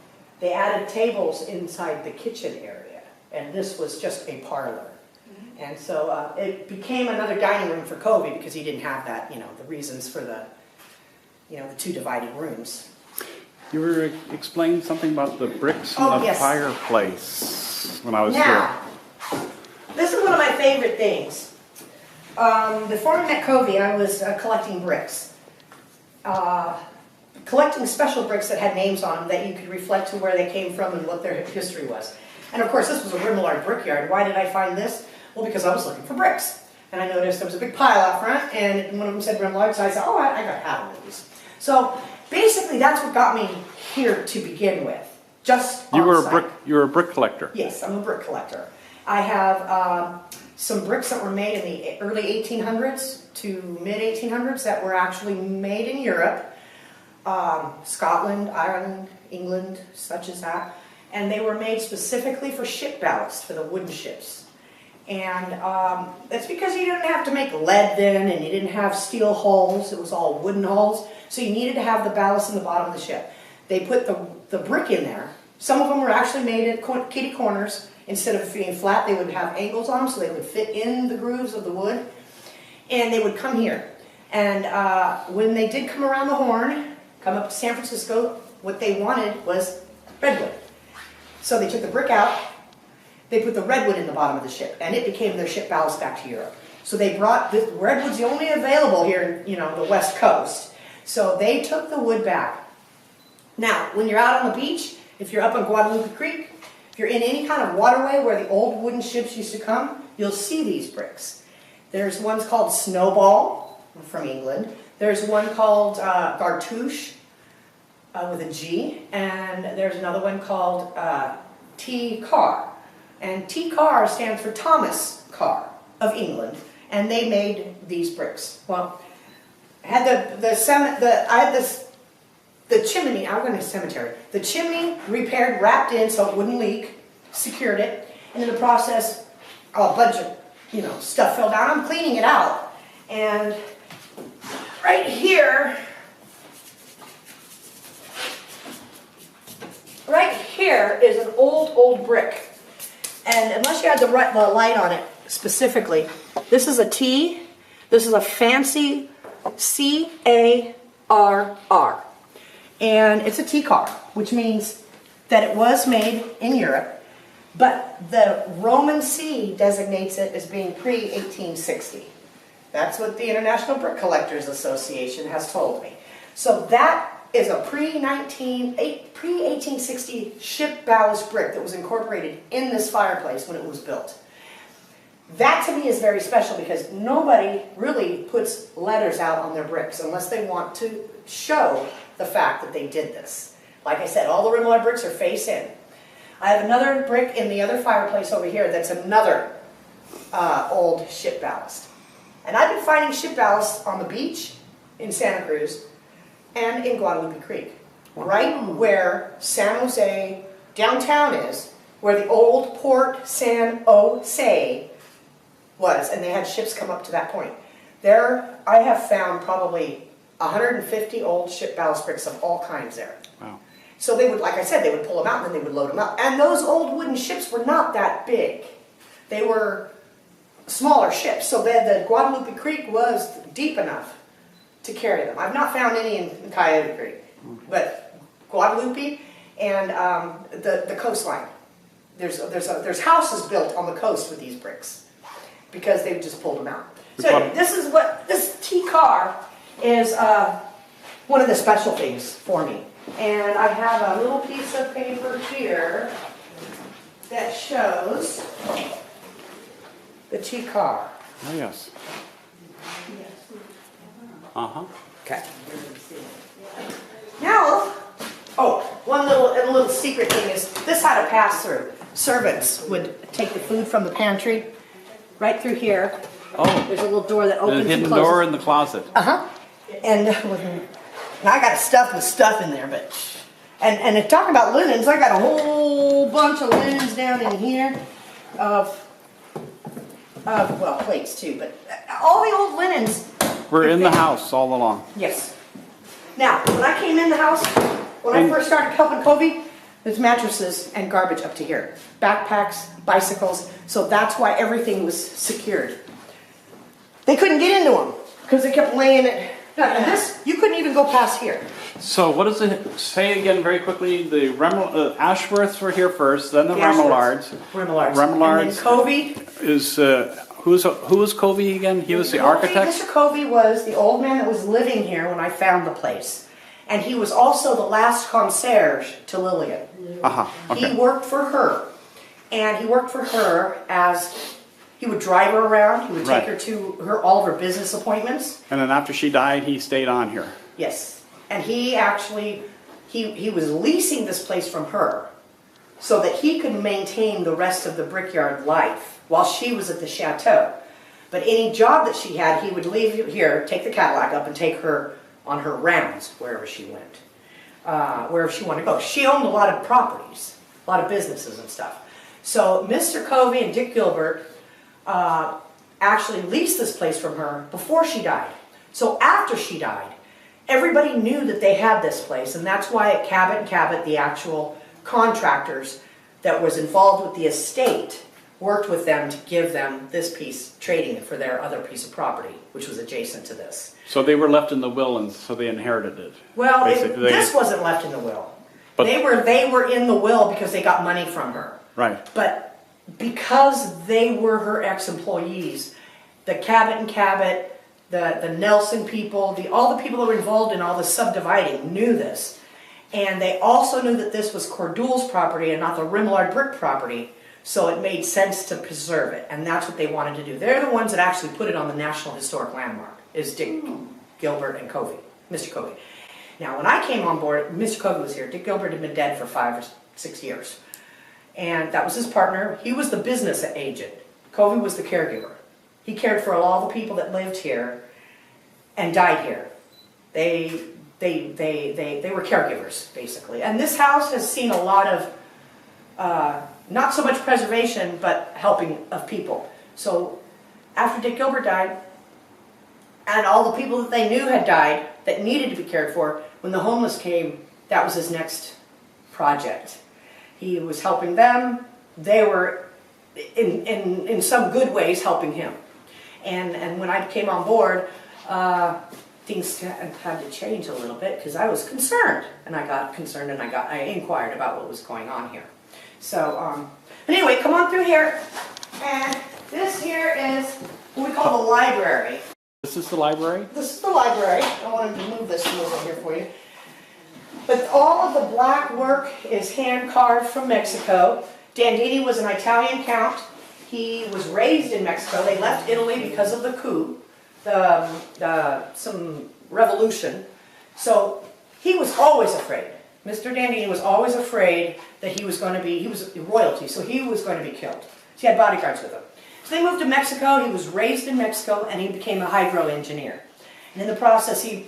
they added tables inside the kitchen area, and this was just a parlor. And so it became another dining room for Covey because he didn't have that, the reasons for the 2 divided rooms. You were explaining something about the bricks in the fireplace when I was here. This is one of my favorite things. Before I met Covey, I was collecting bricks. Collecting special bricks that had names on them that you could reflect to where they came from and what their history was. And of course, this was a Remillard brickyard. Why did I find this? Well, because I was looking for bricks. And I noticed there was a big pile out front, and one of them said Remillard, so I said, oh, I got to have one of these. So basically, that's what got me here to begin with. You were a brick collector. Yes, I'm a brick collector. I have some bricks that were made in the early 1800s to mid 1800s that were actually made in Europe. Scotland, Ireland, England, such as that. And they were made specifically for ship ballast, for the wooden ships. And that's because you didn't have to make lead then, and you didn't have steel hulls. It was all wooden hulls. So you needed to have the ballast in the bottom of the ship. They put the brick in there. Some of them were actually made at kitty corners. Instead of being flat, they would have angles on them so they would fit in the grooves of the wood. And they would come here. And when they did come around the Horn, come up to San Francisco, what they wanted was redwood. So they took the brick out, they put the redwood in the bottom of the ship, and it became their ship ballast back to Europe. So they brought, the redwood's the only available here in, the West Coast. So they took the wood back. Now, when you're out on the beach, if you're up on Guadalupe Creek, if you're in any kind of waterway where the old wooden ships used to come, you'll see these bricks. There's ones called Snowball from England. There's one called Gartouche with a G, and there's another one called T. Carr. And T. Carr stands for Thomas Carr of England, and they made these bricks. Well, I had the chimney. I'm going to cemetery. The chimney repaired, wrapped in so it wouldn't leak, secured it, and in the process, a bunch of stuff fell down. I'm cleaning it out, and right here is an old brick. And unless you had the light on it specifically, this is a T, this is a fancy C-A-R-R. And it's a T-car, which means that it was made in Europe, but the Roman C designates it as being pre-1860. That's what the International Brick Collectors Association has told me. So that is a pre-1860 ship ballast brick that was incorporated in this fireplace when it was built. That to me is very special because nobody really puts letters out on their bricks unless they want to show the fact that they did this. Like I said, all the Remillard bricks are face in. I have another brick in the other fireplace over here that's another old ship ballast. And I've been finding ship ballast on the beach in Santa Cruz and in Guadalupe Creek, right where San Jose downtown is, where the old Port San Jose was, and they had ships come up to that point. There, I have found probably 150 old ship ballast bricks of all kinds there. Wow. So they would, like I said, they would pull them out and then they would load them up. And those old wooden ships were not that big. They were smaller ships, so the Guadalupe Creek was deep enough to carry them. I've not found any in Coyote Creek, but Guadalupe and the coastline. There's houses built on the coast with these bricks because they've just pulled them out. So anyway, this is what this T-car is. One of the special things for me, and I have a little piece of paper here that shows the T-car. Oh, yes. Uh-huh. Okay. Now, one little secret thing is this had a pass-through. Servants would take the food from the pantry right through here. Oh, There's a little door that opens the hidden and closes. door in the closet. Uh-huh. And I got stuffed with stuff in there, but and talking about linens, I got a whole bunch of linens down in here of well, plates too, but all the old linens. We're in the house all along. Yes. Now, when I came in the house, when I first started helping Covey, there's mattresses and garbage up to here. Backpacks, bicycles, so that's why everything was secured. They couldn't get into them because they kept laying it. And this, you couldn't even go past here. So what does it say again very quickly? The Ashworths were here first, then the The Remillards. Remillards. Remillards. And then Covey. Is who was Covey again? He was the architect? Mr. Covey was the old man that was living here when I found the place. And he was also the last concierge to Lillian. Okay. He worked for her. And he worked for her as he would drive her around. He would take her to all of her business appointments. And then after she died, he stayed on here. Yes. And he actually, he was leasing this place from her so that he could maintain the rest of the brickyard life while she was at the chateau. But any job that she had, he would leave here, take the Cadillac up and take her on her rounds wherever she went, wherever she wanted to go. She owned a lot of properties, a lot of businesses and stuff. So Mr. Covey and Dick Gilbert actually leased this place from her before she died. So after she died, everybody knew that they had this place, and that's why at Cabot & Cabot, the actual contractors that was involved with the estate worked with them to give them this piece, trading it for their other piece of property, which was adjacent to this. So they were left in the will, and so they inherited it. Well, this wasn't left in the will. But they were in the will because they got money from her. Right. But because they were her ex-employees, the Cabot & Cabot, the Nelson people, all the people that were involved in all the subdividing knew this. And they also knew that this was Cordul's property and not the Remillard brick property, so it made sense to preserve it. And that's what they wanted to do. They're the ones that actually put it on the National Historic Landmark, is Dick Gilbert and Covey, Mr. Covey. Now, when I came on board, Mr. Covey was here. Dick Gilbert had been dead for 5 or 6 years. And that was his partner. He was the business agent. Covey was the caregiver. He cared for all the people that lived here and died here. They were caregivers, basically. And this house has seen a lot of, not so much preservation, but helping of people. So after Dick Gilbert died, and all the people that they knew had died that needed to be cared for, when the homeless came, that was his next project. He was helping them. They were, in some good ways, helping him. And when I came on board, things had to change a little bit because I was concerned. And I got concerned and I inquired about what was going on here. So, anyway, come on through here. And this here is what we call the library. This is the library? This is the library. I wanted to move this over here for you. But all of the black work is hand-carved from Mexico. Dandini was an Italian count. He was raised in Mexico. They left Italy because of the coup, some revolution. So he was always afraid. Mr. Dandini was always afraid that he was royalty, so he was going to be killed. So he had bodyguards with him. So they moved to Mexico. He was raised in Mexico, and he became a hydro engineer. And in the process, he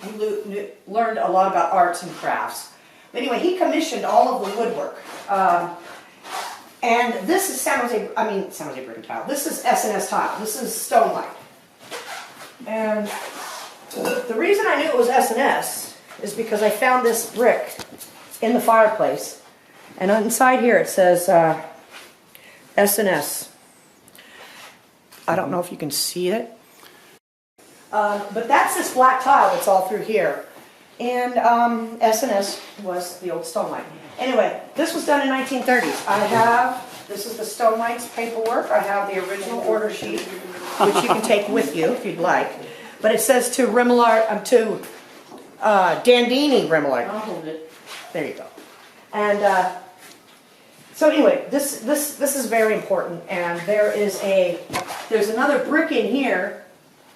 learned a lot about arts and crafts. But anyway, he commissioned all of the woodwork. And this is San Jose brick and tile. This is S&S tile. This is stone light. And the reason I knew it was S&S is because I found this brick in the fireplace. And inside here it says S&S. I don't know if you can see it. But that's this black tile that's all through here. And S&S was the old stone light. Anyway, this was done in 1930s. This is the stone light's paperwork. I have the original order sheet, which you can take with you if you'd like. But it says to Remillard, to Dandini Remillard. I'll hold it. There you go. And so anyway, this is very important. And there's another brick in here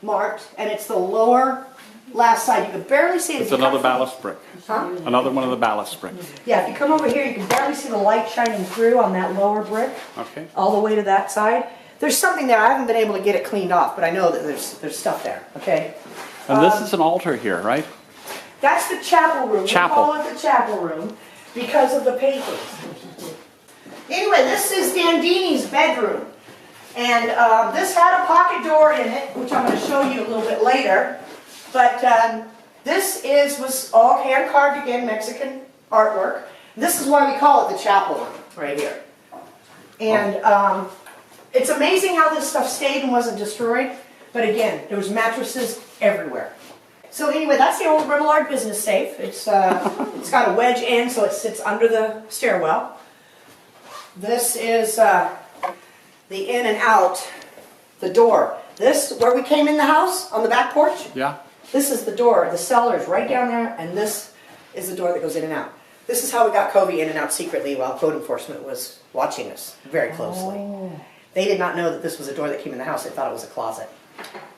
marked, and it's the lower last side. You can barely see it. It's another ballast brick. Huh? Another one of the ballast bricks. Yeah, if you come over here, you can barely see the light shining through on that lower brick. Okay. All the way to that side. There's something there. I haven't been able to get it cleaned off, but I know that there's stuff there. Okay. And this is an altar here, right? That's the chapel room. Chapel. We call it the chapel room because of the papers. Anyway, this is Dandini's bedroom. And this had a pocket door in it, which I'm going to show you a little bit later. But this was all hand-carved again, Mexican artwork. This is why we call it the chapel room, right here. And it's amazing how this stuff stayed and wasn't destroyed. But again, there was mattresses everywhere. So anyway, that's the old Remillard business safe. It's got a wedge end, so it sits under the stairwell. This is the in and out, the door. This, where we came in the house, on the back porch, Yeah. this is the door. The cellar is right down there, and this is the door that goes in and out. This is how we got Covey in and out secretly while code enforcement was watching us very closely. Oh. They did not know that this was a door that came in the house. They thought it was a closet.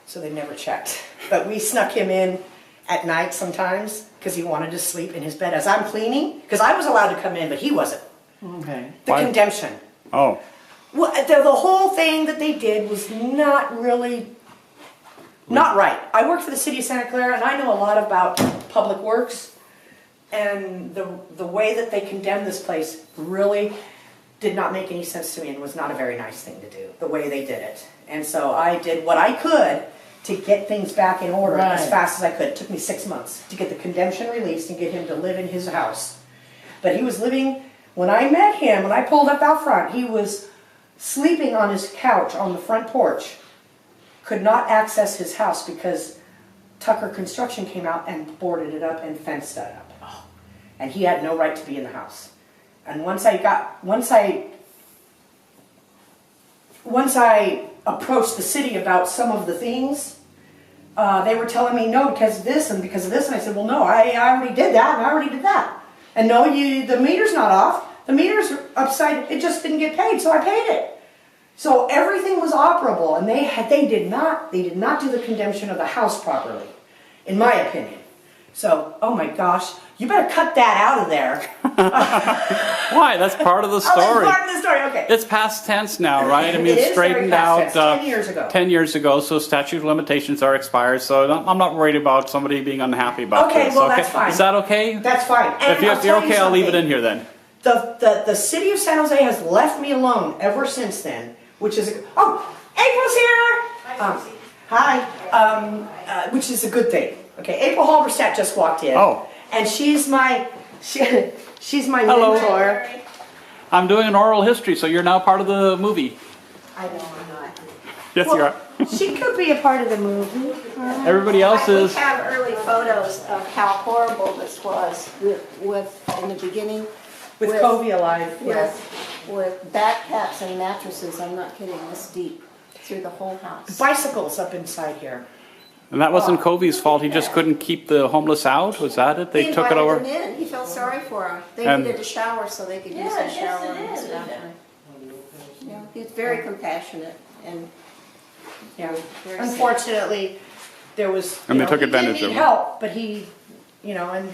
So they never checked. But we snuck him in at night sometimes because he wanted to sleep in his bed as I'm cleaning, because I was allowed to come in, but he wasn't. Okay. The condemnation. Oh. Well, the whole thing that they did was not really, not right. I work for the city of Santa Clara, and I know a lot about public works, and the way that they condemned this place really did not make any sense to me and was not a very nice thing to do, the way they did it. And so I did what I could to get things back in order as fast as I could. It took me 6 months to get the condemnation released and get him to live in his house. But he was living, when I met him, when I pulled up out front, he was sleeping on his couch on the front porch, could not access his house because Tucker Construction came out and boarded it up and fenced it up. And he had no right to be in the house. And once I approached the city about some of the things, they were telling me no because of this and because of this, and I said, well, no, I already did that and I already did that. And no, the meter's not off. The meter's upside. It just didn't get paid, so I paid it. So everything was operable, and they did not do the condemnation of the house properly, in my opinion. So, oh my gosh, you better cut that out of there. Why? That's part of the story. Oh, that's part of the story. Okay. It's past tense now, right? I mean, it's straightened out 10 years ago. 10 years ago, so statute of limitations are expired. So I'm not worried about somebody being unhappy about this. Okay, well, that's fine. Is that okay? That's fine. And If you're okay, I'll leave it in here then. The city of San Jose has left me alone ever since then, which is April's here. Hi. Which is a good thing. Okay, April Halberstadt just walked in. Oh. And she's my Hello. mentor. I'm doing an oral history, so you're now part of the movie. I know I'm not. Yes, Well, you are. She could be a part of the movie. Everybody else We is. have early photos of how horrible this was with in the beginning. With Covey alive. Yes. With back caps and mattresses, I'm not kidding, this deep, through the whole house. Bicycles up inside here. And that wasn't Covey's fault. He just couldn't keep the homeless out. Was that it? They took it over. He invited them in. He felt sorry for them. They And- needed a shower so they could use the shower in his isn't it? bathroom. Yeah, he's very compassionate and Yeah. very Unfortunately, there was. And they took he advantage did of need him. help, but he, and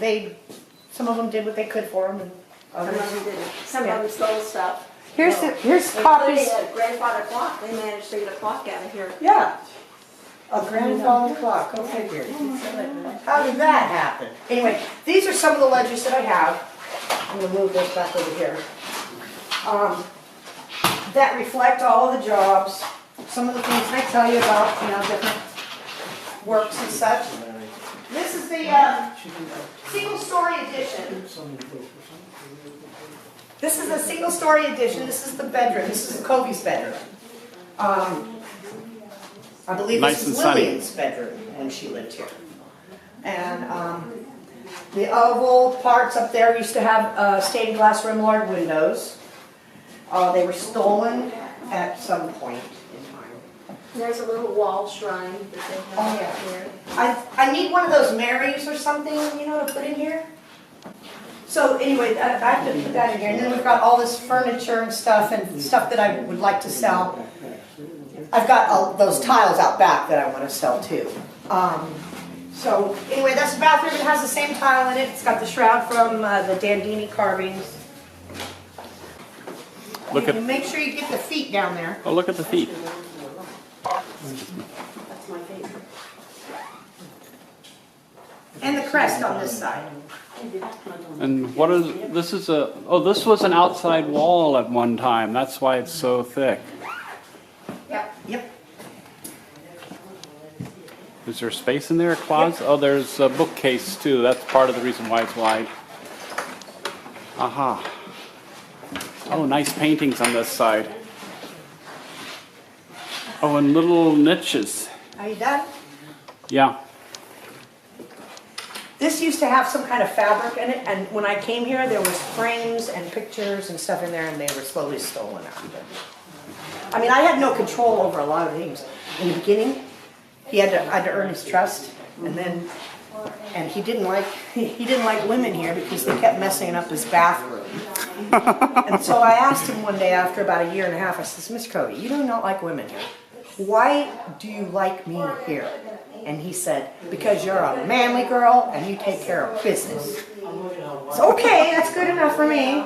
some of them did what they could for him, and Some others. of them didn't. Some of them stole stuff. Here's Including copies. a grandfather clock. They managed to get a clock out of here. Yeah. A grandfather clock. Go figure. How did that happen? Anyway, these are some of the ledgers that I have. I'm going to move this back over here. that reflect all of the jobs. Some of the things they tell you about, different works and such. This is the single-story edition. This is a single-story edition. This is the bedroom. This is Covey's bedroom. I believe Nice this is and sunny. Lillian's bedroom when she lived here. And the oval parts up there used to have stained glass Remillard windows. They were stolen at some point in time. There's a little wall shrine that they have here. I need one of those Marys or something, to put in here. So anyway, I have to put that in here. And then we've got all this furniture and stuff that I would like to sell. I've got those tiles out back that I want to sell too. So anyway, that's the bathroom. It has the same tile in it. It's got the shroud from the Dandini carvings. And make sure you get the feet down there. Oh, look at the feet. That's my favorite. And the crest on this side. And what is, this is this was an outside wall at one time. That's why it's so thick. Yep. Is there space in there, a closet? Oh, there's a bookcase too. That's part of the reason why it's wide. Aha. Oh, nice paintings on this side. Oh, and little niches. Are you done? Yeah. This used to have some kind of fabric in it, and when I came here, there was frames and pictures and stuff in there, and they were slowly stolen after. I mean, I had no control over a lot of things. In the beginning, I had to earn his trust, and he didn't like women here because they kept messing up his bathroom. And so I asked him one day after about a year and a half, I says, "Miss Cody, you do not like women here. Why do you like me here?" And he said, "Because you're a manly girl and you take care of business." So, okay, that's good enough for me.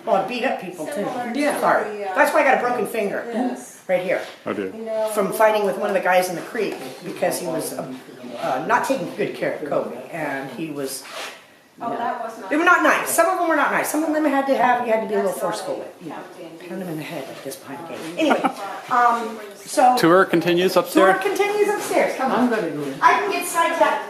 Well, I beat up people too. Yeah. Sorry. That's why I got a broken finger. Right here. I do. From fighting with one of the guys in the creek because he was not taking good care of Kobe. And he was... They were not nice. Some of them were not nice. Some of them you had to be a little forceful with. Pound them in the head like this behind the gate. Anyway, so... Tour continues upstairs? Tour continues upstairs. Come on. I can get sidetracked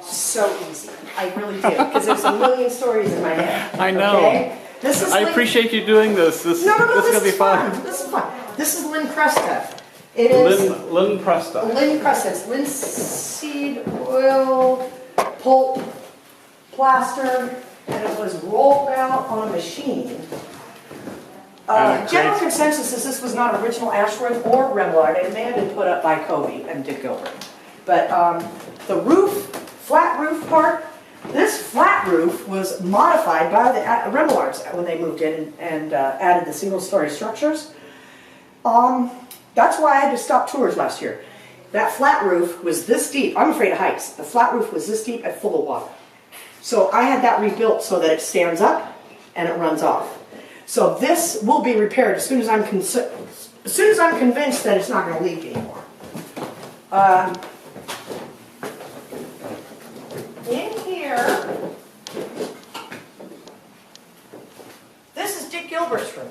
so easy. I really do. Because there's a million stories in my head. I know. Okay? I appreciate you doing this. This is going to be fun. This is fun. This is Cresta. It is Lynn Cresta. Cresta. It's linseed oil, pulp, plaster, and it was rolled out on a machine. General consensus is this was not original Ashworth or Remillard. It may have been put up by Covey and Dick Gilbert. But the roof, flat roof part, this flat roof was modified by the Remillards when they moved in and added the single-story structures. That's why I had to stop tours last year. That flat roof was this deep. I'm afraid of heights. The flat roof was this deep and full of water. So I had that rebuilt so that it stands up and it runs off. So this will be repaired as soon as I'm convinced that it's not going to leak anymore. In here, this is Dick Gilbert's room.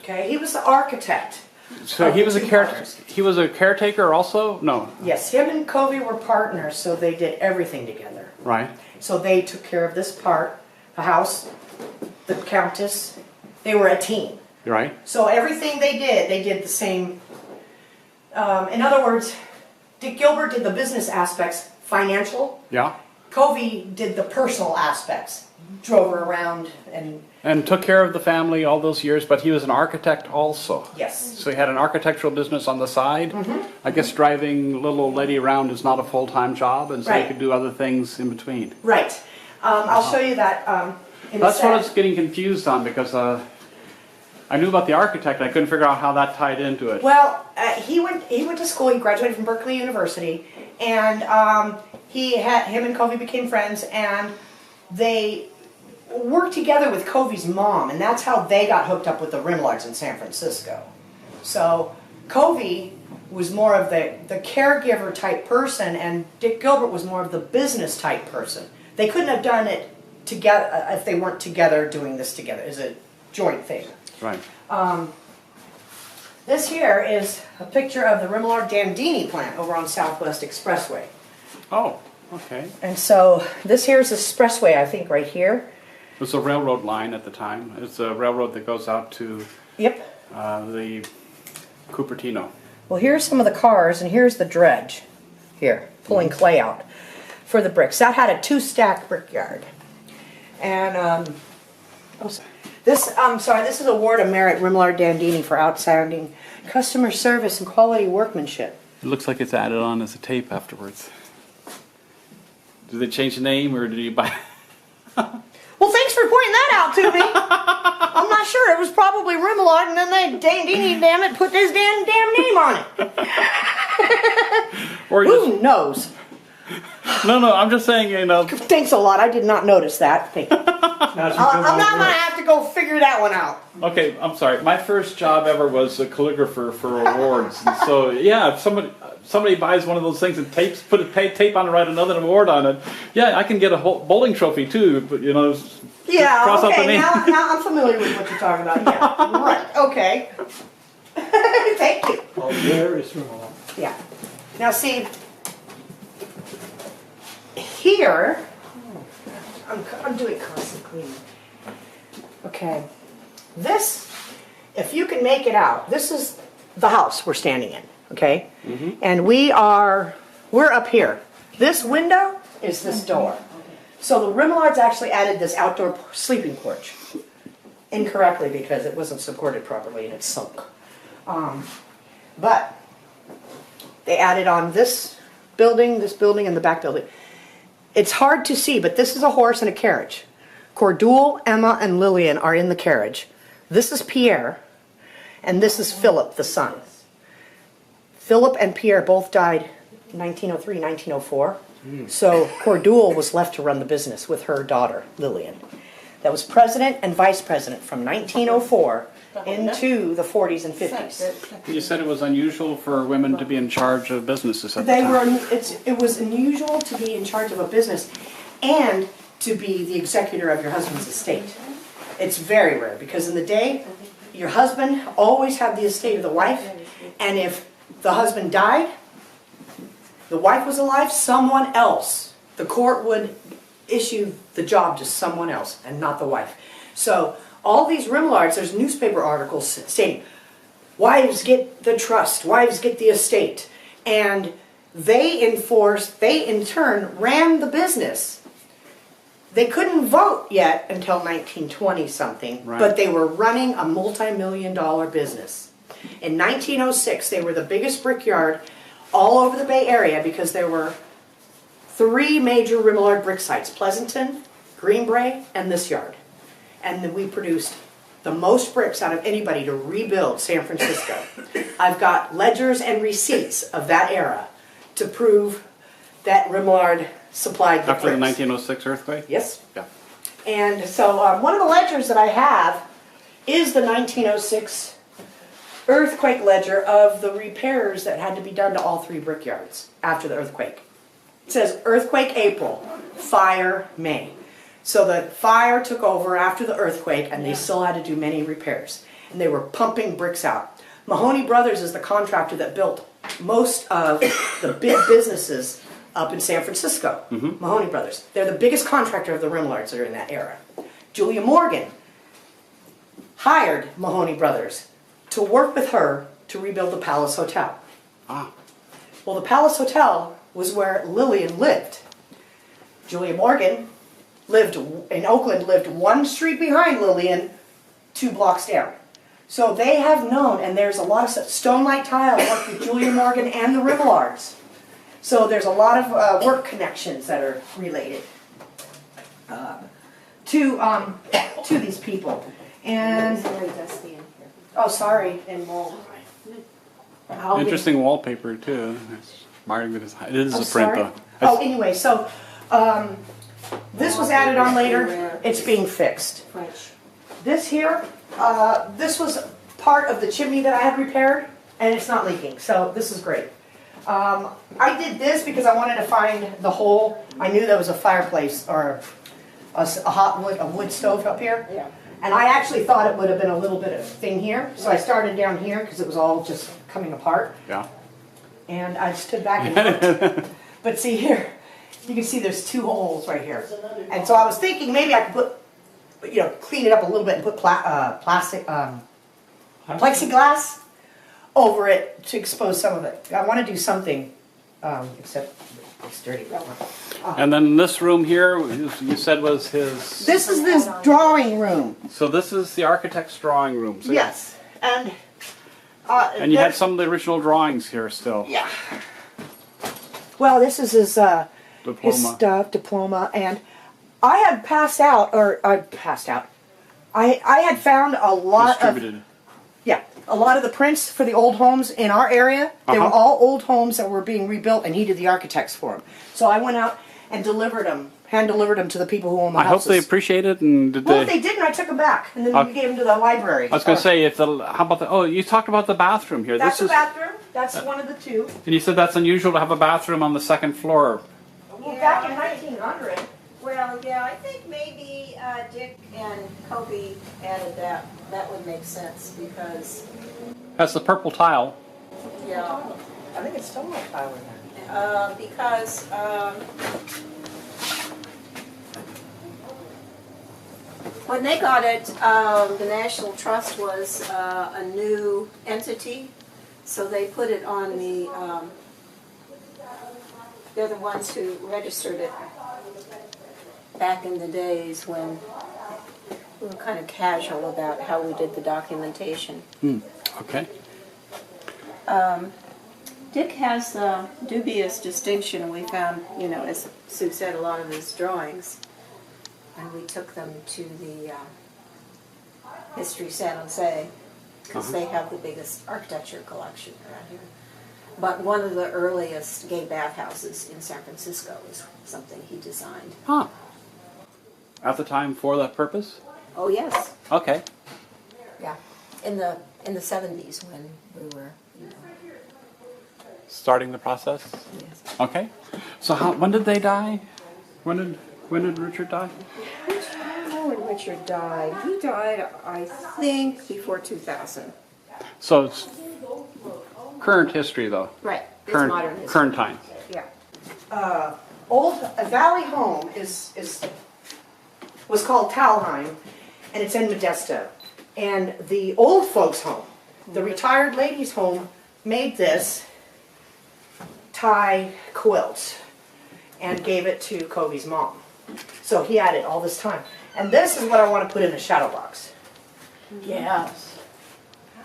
Okay, he was the architect. So he was a caretaker also? No. Yes, him and Covey were partners, so they did everything together. Right. So they took care of this part, the house, the countess. They were a team. Right. So everything they did the same. In other words, Dick Gilbert did the business aspects, financial. Yeah. Covey did the personal aspects, drove her around and took care of the family all those years, but he was an architect also. Yes. So he had an architectural business on the side. Mm-hmm. I guess driving little old lady around is not a full-time job, and so he could do other things in between. Right. I'll show you that in That's a sec. what I was getting confused on, because I knew about the architect, and I couldn't figure out how that tied into it. Well, he went to school. He graduated from Berkeley University, and him and Covey became friends, and they worked together with Covey's mom, and that's how they got hooked up with the Remillards in San Francisco. So Covey was more of the caregiver type person, and Dick Gilbert was more of the business type person. They couldn't have done it together if they weren't together doing this together. It's a joint thing. Right. This here is a picture of the Remillard Dandini plant over on Southwest Expressway. Oh, okay. And so this here is the expressway, I think, right here. It was a railroad line at the time. It's a railroad that goes out to Yep. the Cupertino. Well, here's some of the cars, and here's the dredge here, pulling clay out for the bricks. That had a 2-stack brickyard. And this is Award of Merit Remillard Dandini for outstanding customer service and quality workmanship. It looks like it's added on as a tape afterwards. Did they change the name, or did you buy? Well, thanks for pointing that out to me. I'm not sure. It was probably Remillard, and then they, Dandini, damn it, put this damn name on it. Or Who knows? No, I'm just saying, you know. Thanks a lot. I did not notice that. Thank you. I'm not going to have to go figure that one out. Okay, I'm sorry. My first job ever was a calligrapher for awards, and so yeah, if somebody buys one of those things and put a tape on it, write another award on it. Yeah, I can get a whole bowling trophy too, but you know. Yeah, cross out the okay, name. now I'm familiar with what you're talking about. Yeah, right, okay. Thank you. Oh, very small. Yeah. Now see, here, I'm doing constant cleaning. Okay, this, if you can make it out, this is the house we're standing in, okay? And we're up here. This window is this door. So the Remillards actually added this outdoor sleeping porch incorrectly because it wasn't supported properly and it sunk. But they added on this building, and the back building. It's hard to see, but this is a horse and a carriage. Cordule, Emma, and Lillian are in the carriage. This is Pierre, and this is Philip, the son. Philip and Pierre both died in 1903, 1904. So Cordule was left to run the business with her daughter, Lillian. That was president and vice president from 1904 into the 40s and 50s. You said it was unusual for women to be in charge of businesses at the time. It was unusual to be in charge of a business and to be the executor of your husband's estate. It's very rare because in the day, your husband always had the estate of the wife, and if the husband died, the wife was alive, someone else. The court would issue the job to someone else and not the wife. So all these Remillards, there's newspaper articles stating, wives get the trust, wives get the estate. And they in turn ran the business. They couldn't vote yet until 1920 something, right. But they were running a multi-million-dollar business. In 1906, they were the biggest brickyard all over the Bay Area because there were 3 major Remillard brick sites, Pleasanton, Greenbrae, and this yard. And we produced the most bricks out of anybody to rebuild San Francisco. I've got ledgers and receipts of that era to prove that Remillard supplied the After the bricks. 1906 earthquake? Yes. Yeah. And so one of the ledgers that I have is the 1906 earthquake ledger of the repairs that had to be done to all 3 brickyards after the earthquake. It says earthquake April, fire May. So the fire took over after the earthquake and they still had to do many repairs. And they were pumping bricks out. Mahoney Brothers is the contractor that built most of the big businesses up in San Francisco. Mahoney Brothers. They're the biggest contractor of the Remillards that are in that era. Julia Morgan hired Mahoney Brothers to work with her to rebuild the Palace Hotel. Well, the Palace Hotel was where Lillian lived. Julia Morgan lived in Oakland, lived 1 street behind Lillian, 2 blocks down. So they have known, and there's a lot of stone light tile work with Julia Morgan and the Remillards. So there's a lot of work connections that are related to these people. And It's very dusty in here. oh, sorry, and mold. Interesting wallpaper too. It's marring with it is a print though. Oh, anyway, so this was added on later. It's being fixed. French. This here, this was part of the chimney that I had repaired, and it's not leaking, so this is great. I did this because I wanted to find the hole. I knew there was a fireplace or a wood stove up here. Yeah. And I actually thought it would have been a little bit of a thing here, so I started down here because it was all just coming apart. Yeah. And I stood back and looked. But see here, you can see there's 2 holes right here. And so I was thinking maybe I could put, you know, clean it up a little bit and put plastic, plexiglass over it to expose some of it. I want to do something, except it's dirty. And then this room here, you said was his... This is this drawing room. So this is the architect's drawing room. So Yes. And you had some of the original drawings here still. Yeah. Well, this is his Diploma. stuff, diploma, and I had passed out, or I passed out. I had found a lot Distributed. a lot of the prints for the old homes in our area. They were all old homes that were being rebuilt, and he did the architects for them. So I went out and delivered them, hand delivered them to the people who own the I houses. hope they appreciate it. And did Well, they... if they didn't, I took them back, and then we gave them to the library. I was going to say, if the... How about the... Oh, you talked about the bathroom here. That's this the bathroom. That's one of the 2. And you said that's unusual to have a bathroom on the 2nd floor. Well, back in 1900. Well, yeah, I think maybe Dick and Kobe added that. That would make sense because, That's the purple tile. yeah, I think it's still not tile in there. because when they got it, the National Trust was a new entity, so they put it on the, they're the ones who registered it back in the days when we were kind of casual about how we did the documentation. Okay. Dick has the dubious distinction. We found, you know, as Sue said, a lot of his drawings, and we took them to the History San Jose because they have the biggest architecture collection around here. But one of the earliest gay bathhouses in San Francisco is something he designed. Huh. At the time for that purpose? Oh yes, Okay. yeah, in the 70s when we were, you know. Starting the process? Yes. Okay. So when did they die? When did Richard die? Oh, when Richard died. He died, I think, before 2000. So it's current history though. Right. It's modern history. Current time. Yeah. Old Valley Home was called Talheim, and it's in Modesto. And the old folks' home, the retired ladies' home, made this tie quilt and gave it to Kobe's mom. So he had it all this time. And this is what I want to put in the shadow box. Yes.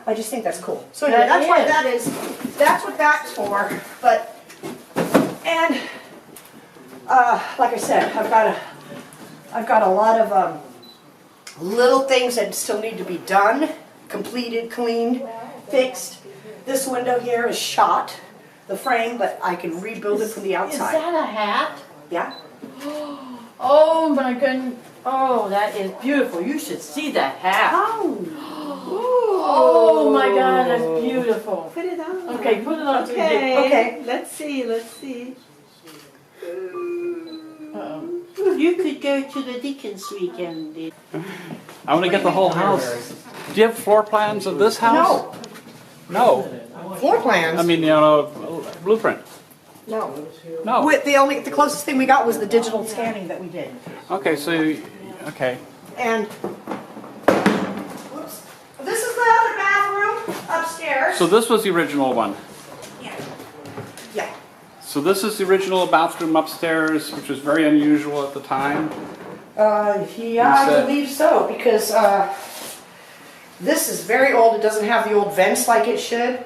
I just think that's cool. So anyway, that's why that is, that's what that's for. But, and, like I said, I've got a lot of little things that still need to be done, completed, cleaned, fixed. This window here is shot, the frame, but I can rebuild it from the Is outside. that a hat? Yeah. Oh my goodness. Oh, that is beautiful. You should see that hat. Oh my God, that's beautiful. Put it on. Okay, put it on. Okay. Let's see. You could go to the Dickens weekend. I want to get the whole house. Do you have floor plans of this house? No. No. Floor plans? I mean, you know, blueprint. No. No. The closest thing we got was the digital scanning that we did. Okay, so okay. And whoops, this is the other bathroom upstairs. So this was the original one. Yeah. So this is the original bathroom upstairs, which was very unusual at the time. Yeah, You I said- believe so, because this is very old. It doesn't have the old vents like it should.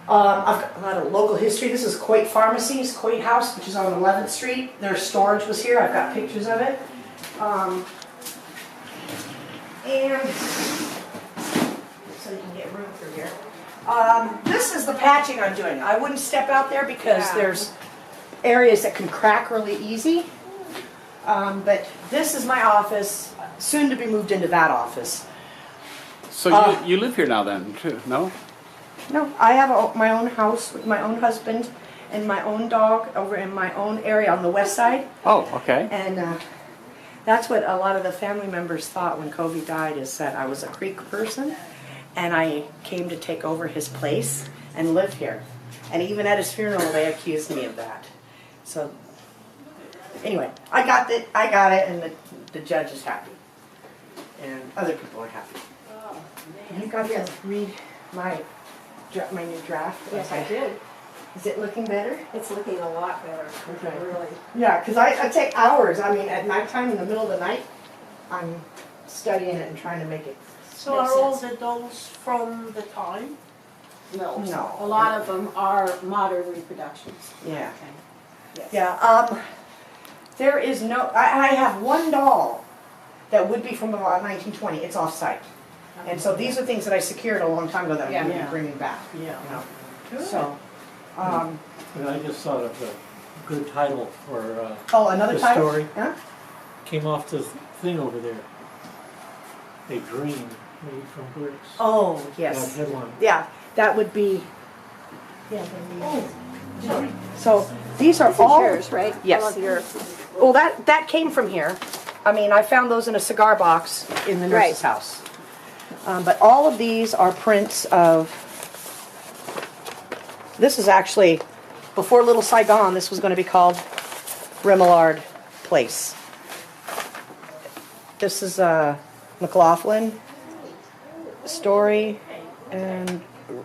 I've got a lot of local history. This is Coit Pharmacies, Coit House, which is on 11th Street. Their storage was here. I've got pictures of it. And so you can get room through here. This is the patching I'm doing. I wouldn't step out there because there's areas that can crack really easy. But this is my office, soon to be moved into that office. So you live here now then, too? No? No, I have my own house with my own husband and my own dog over in my own area on the west side. Oh, okay. And That's what a lot of the family members thought when Covey died, is that I was a Creek person and I came to take over his place and live here. And even at his funeral, they accused me of that. So anyway, I got it, and the judge is happy. And other people are happy. You got to read my new draft? Yes, I did. Is it looking better? It's looking a lot better, Okay. really. Yeah, because I take hours. I mean, at nighttime, in the middle of the night, I'm studying it and trying to make it. So are all the dolls from the time? No. No. A lot of them are modern reproductions. Yeah. Yes. Yeah. There is no. I have one doll that would be from about 1920. It's off-site, and so these are things that I secured a long time ago that I'm going to be bringing back. Yeah. You know. So. And I just thought of a good title for Oh, another the title. story. Huh? Came off the thing over there. A dream made from bricks. Oh, That yes. headline. Yeah, that would be. Yeah. So these are This is all yours, right? Yes. All of your, Well, that came from here. I mean, I found those in a cigar box in the nurse's Right. house. But all of these are prints of. This is actually before Little Saigon. This was going to be called Remillard Place. This is McLaughlin, Story, and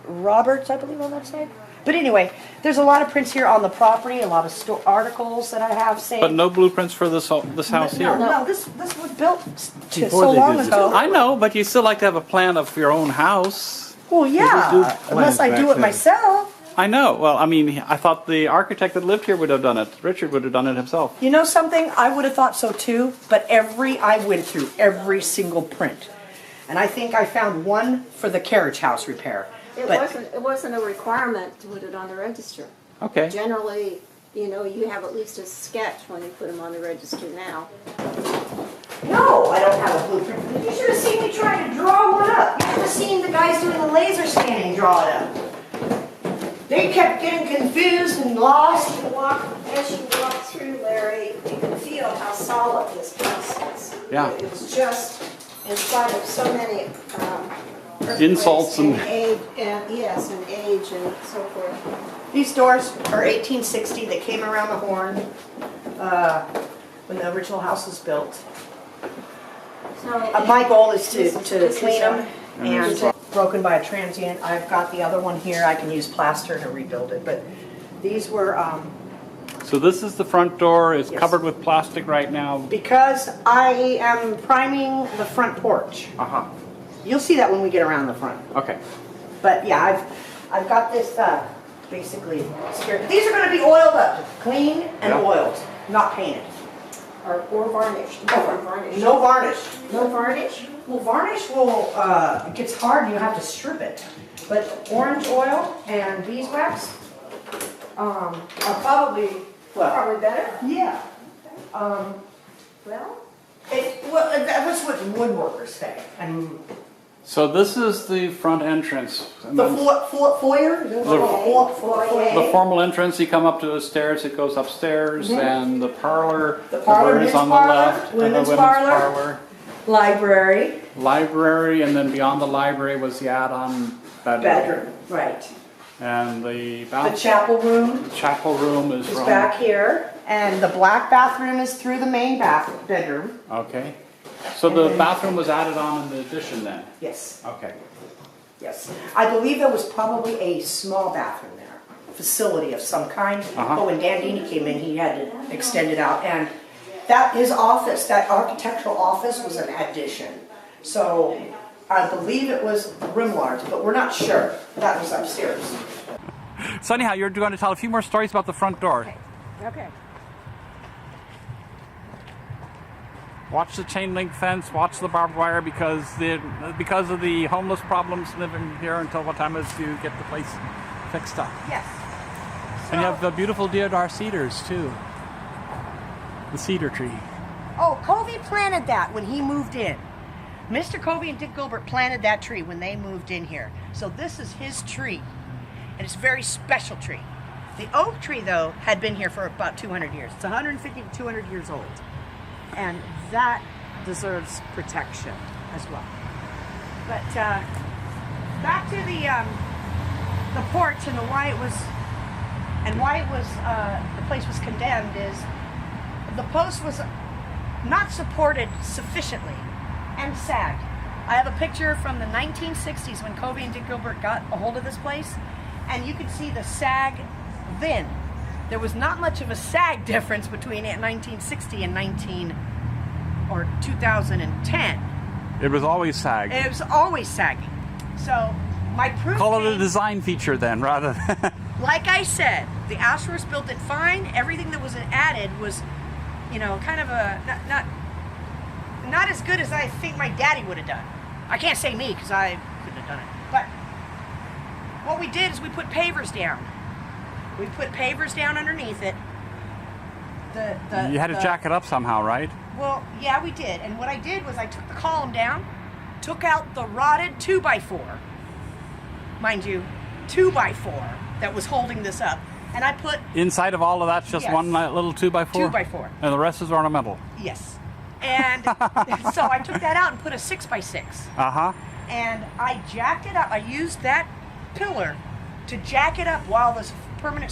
Roberts, I believe, on that side. But anyway, there's a lot of prints here on the property, a lot of articles that I have saved. But no blueprints for this house here. No, this was built Before so they long did this. ago. I know, but you still like to have a plan of your own house. Well, yeah, plans unless I do back it then. myself. I know. Well, I mean, I thought the architect that lived here would have done it. Richard would have done it himself. You know something? I would have thought so too, but I went through every single print. And I think I found one for the carriage house repair. it But wasn't a requirement to put it on the register. Okay. Generally, you have at least a sketch when you put them on the register now. no, I don't have a blueprint. You should have seen me trying to draw one up. You should have seen the guys doing the laser scanning draw it up. They kept getting confused and lost. As you walk through, Larry, you can feel how solid this house is. Yeah. It was just, in spite of so many Insults and- age, and age and so forth. These doors are 1860. They came around the horn when the original house was built. So My goal is to This clean is them and broken by a transient. I've got the other one here. I can use plaster to rebuild it. But these were, So this is the front door. It's Yes. covered with plastic right now. because I am priming the front porch. Uh-huh. You'll see that when we get around the front. Okay. But yeah, I've got this basically scared. These are going to be oiled up, clean and Yeah. oiled, not painted. or varnished. Or varnished. No varnish. No varnish? Well, varnish will, it gets hard and you have to strip it. But orange oil and beeswax are probably, well, Probably better. yeah. Well, That's what woodworkers say. And So this is the front entrance. And the then foyer? the formal entrance, you come up to the stairs, it goes upstairs, and the parlor, The parlor, door is men's on the parlor, left, and the women's women's parlor. parlor. Library. Library, and then beyond the library was the add-on bedroom. Right. And the The chapel room chapel room is is from... back here. And the black bathroom is through the main bedroom. Okay. So the bathroom was added on in the addition then? Yes. Okay. Yes. I believe there was probably a small bathroom there, facility of some kind. Uh-huh. But when Dandini came in, he had to extend it out. And his office, that architectural office was an addition. So I believe it was Remillard's, but we're not sure. That was upstairs. So anyhow, you're going to tell a few more stories about the front door. okay. Watch the chain link fence, watch the barbed wire because of the homeless problems living here until what time is you get the place fixed up. Yes. And you have the beautiful deodar cedars too. The cedar tree. Oh, Covey planted that when he moved in. Mr. Covey and Dick Gilbert planted that tree when they moved in here. So this is his tree. And it's a very special tree. The oak tree, though, had been here for about 200 years. It's 150 to 200 years old. And that deserves protection as well. But back to the porch and why it was the place was condemned is the post was not supported sufficiently and sagged. I have a picture from the 1960s when Covey and Dick Gilbert got a hold of this place, and you can see the sag then. There was not much of a sag difference between 1960 and 2010. It was always sag. It was always sagging. So my proof Call it a came- design feature then, rather than... like I said, the Ashworths built it fine. Everything that was added was, kind of a not as good as I think my daddy would have done. I can't say me because I couldn't have done it. But what we did is we put pavers down. We put pavers down underneath it. You had to jack it up somehow, right? Well, yeah, we did. And what I did was I took the column down, took out the rotted 2x4, mind you, 2x4 that was holding this up, and I put Inside of all of that's just Yes. one little 2x4? 2x4. And the rest is ornamental? Yes. And so I took that out and put a 6x6. Uh-huh. And I jacked it up. I used that pillar to jack it up while this permanent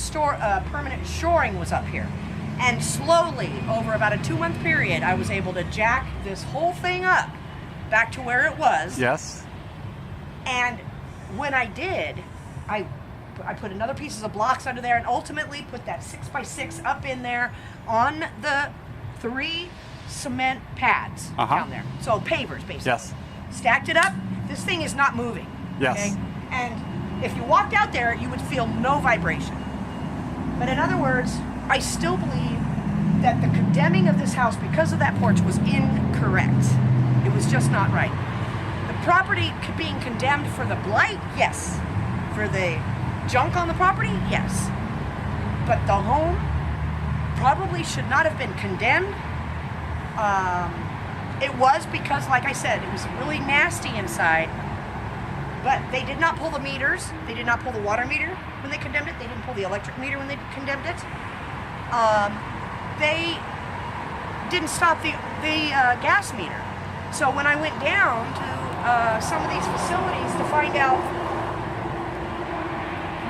shoring was up here. And slowly, over about a 2-month period, I was able to jack this whole thing up back to where it was. Yes. And when I did, I put another pieces of blocks under there and ultimately put that 6x6 up in there on the 3 cement pads down there. So pavers, basically. Yes. Stacked it up. This thing is not moving. Yes. Okay? And if you walked out there, you would feel no vibration. But in other words, I still believe that the condemning of this house because of that porch was incorrect. It was just not right. The property being condemned for the blight, yes. For the junk on the property, yes. But the home probably should not have been condemned. It was because, like I said, it was really nasty inside. But they did not pull the meters. They did not pull the water meter when they condemned it. They didn't pull the electric meter when they condemned it. They didn't stop the gas meter. So when I went down to some of these facilities to find out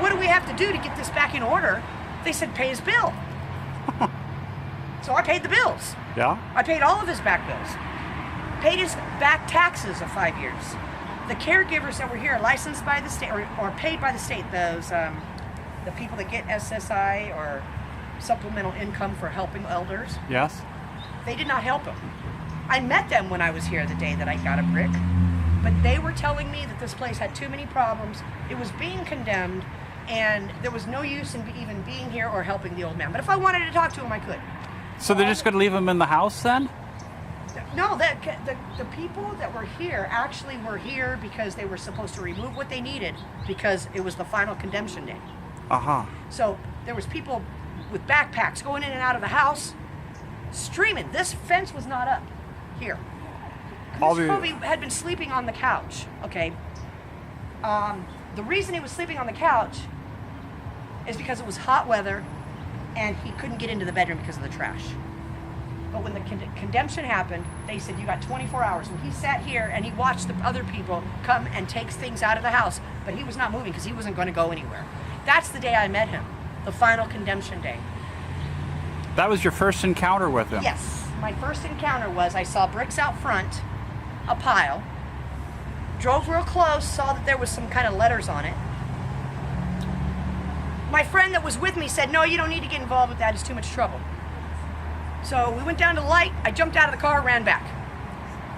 what do we have to do to get this back in order, they said pay his bill. So I paid the bills. Yeah? I paid all of his back bills. Paid his back taxes of 5 years. The caregivers that were here, licensed by the state or paid by the state, those the people that get SSI or supplemental income for helping elders, Yes? they did not help him. I met them when I was here the day that I got a brick, but they were telling me that this place had too many problems. It was being condemned, and there was no use in even being here or helping the old man. But if I wanted to talk to him, I could. So they're just going to leave him in the house then? No, the people that were here actually were here because they were supposed to remove what they needed because it was the final condemnation day. Uh-huh. So there was people with backpacks going in and out of the house, streaming. This fence was not up here. All Mr. the- Covey had been sleeping on the couch. Okay. The reason he was sleeping on the couch is because it was hot weather and he couldn't get into the bedroom because of the trash. But when the condemnation happened, they said, you got 24 hours. And he sat here and he watched the other people come and take things out of the house. But he was not moving because he wasn't going to go anywhere. That's the day I met him, the final condemnation day. That was your first encounter with him? Yes. My first encounter was I saw bricks out front, a pile, drove real close, saw that there was some kind of letters on it. My friend that was with me said, no, you don't need to get involved with that. It's too much trouble. So we went down to the light. I jumped out of the car, ran back.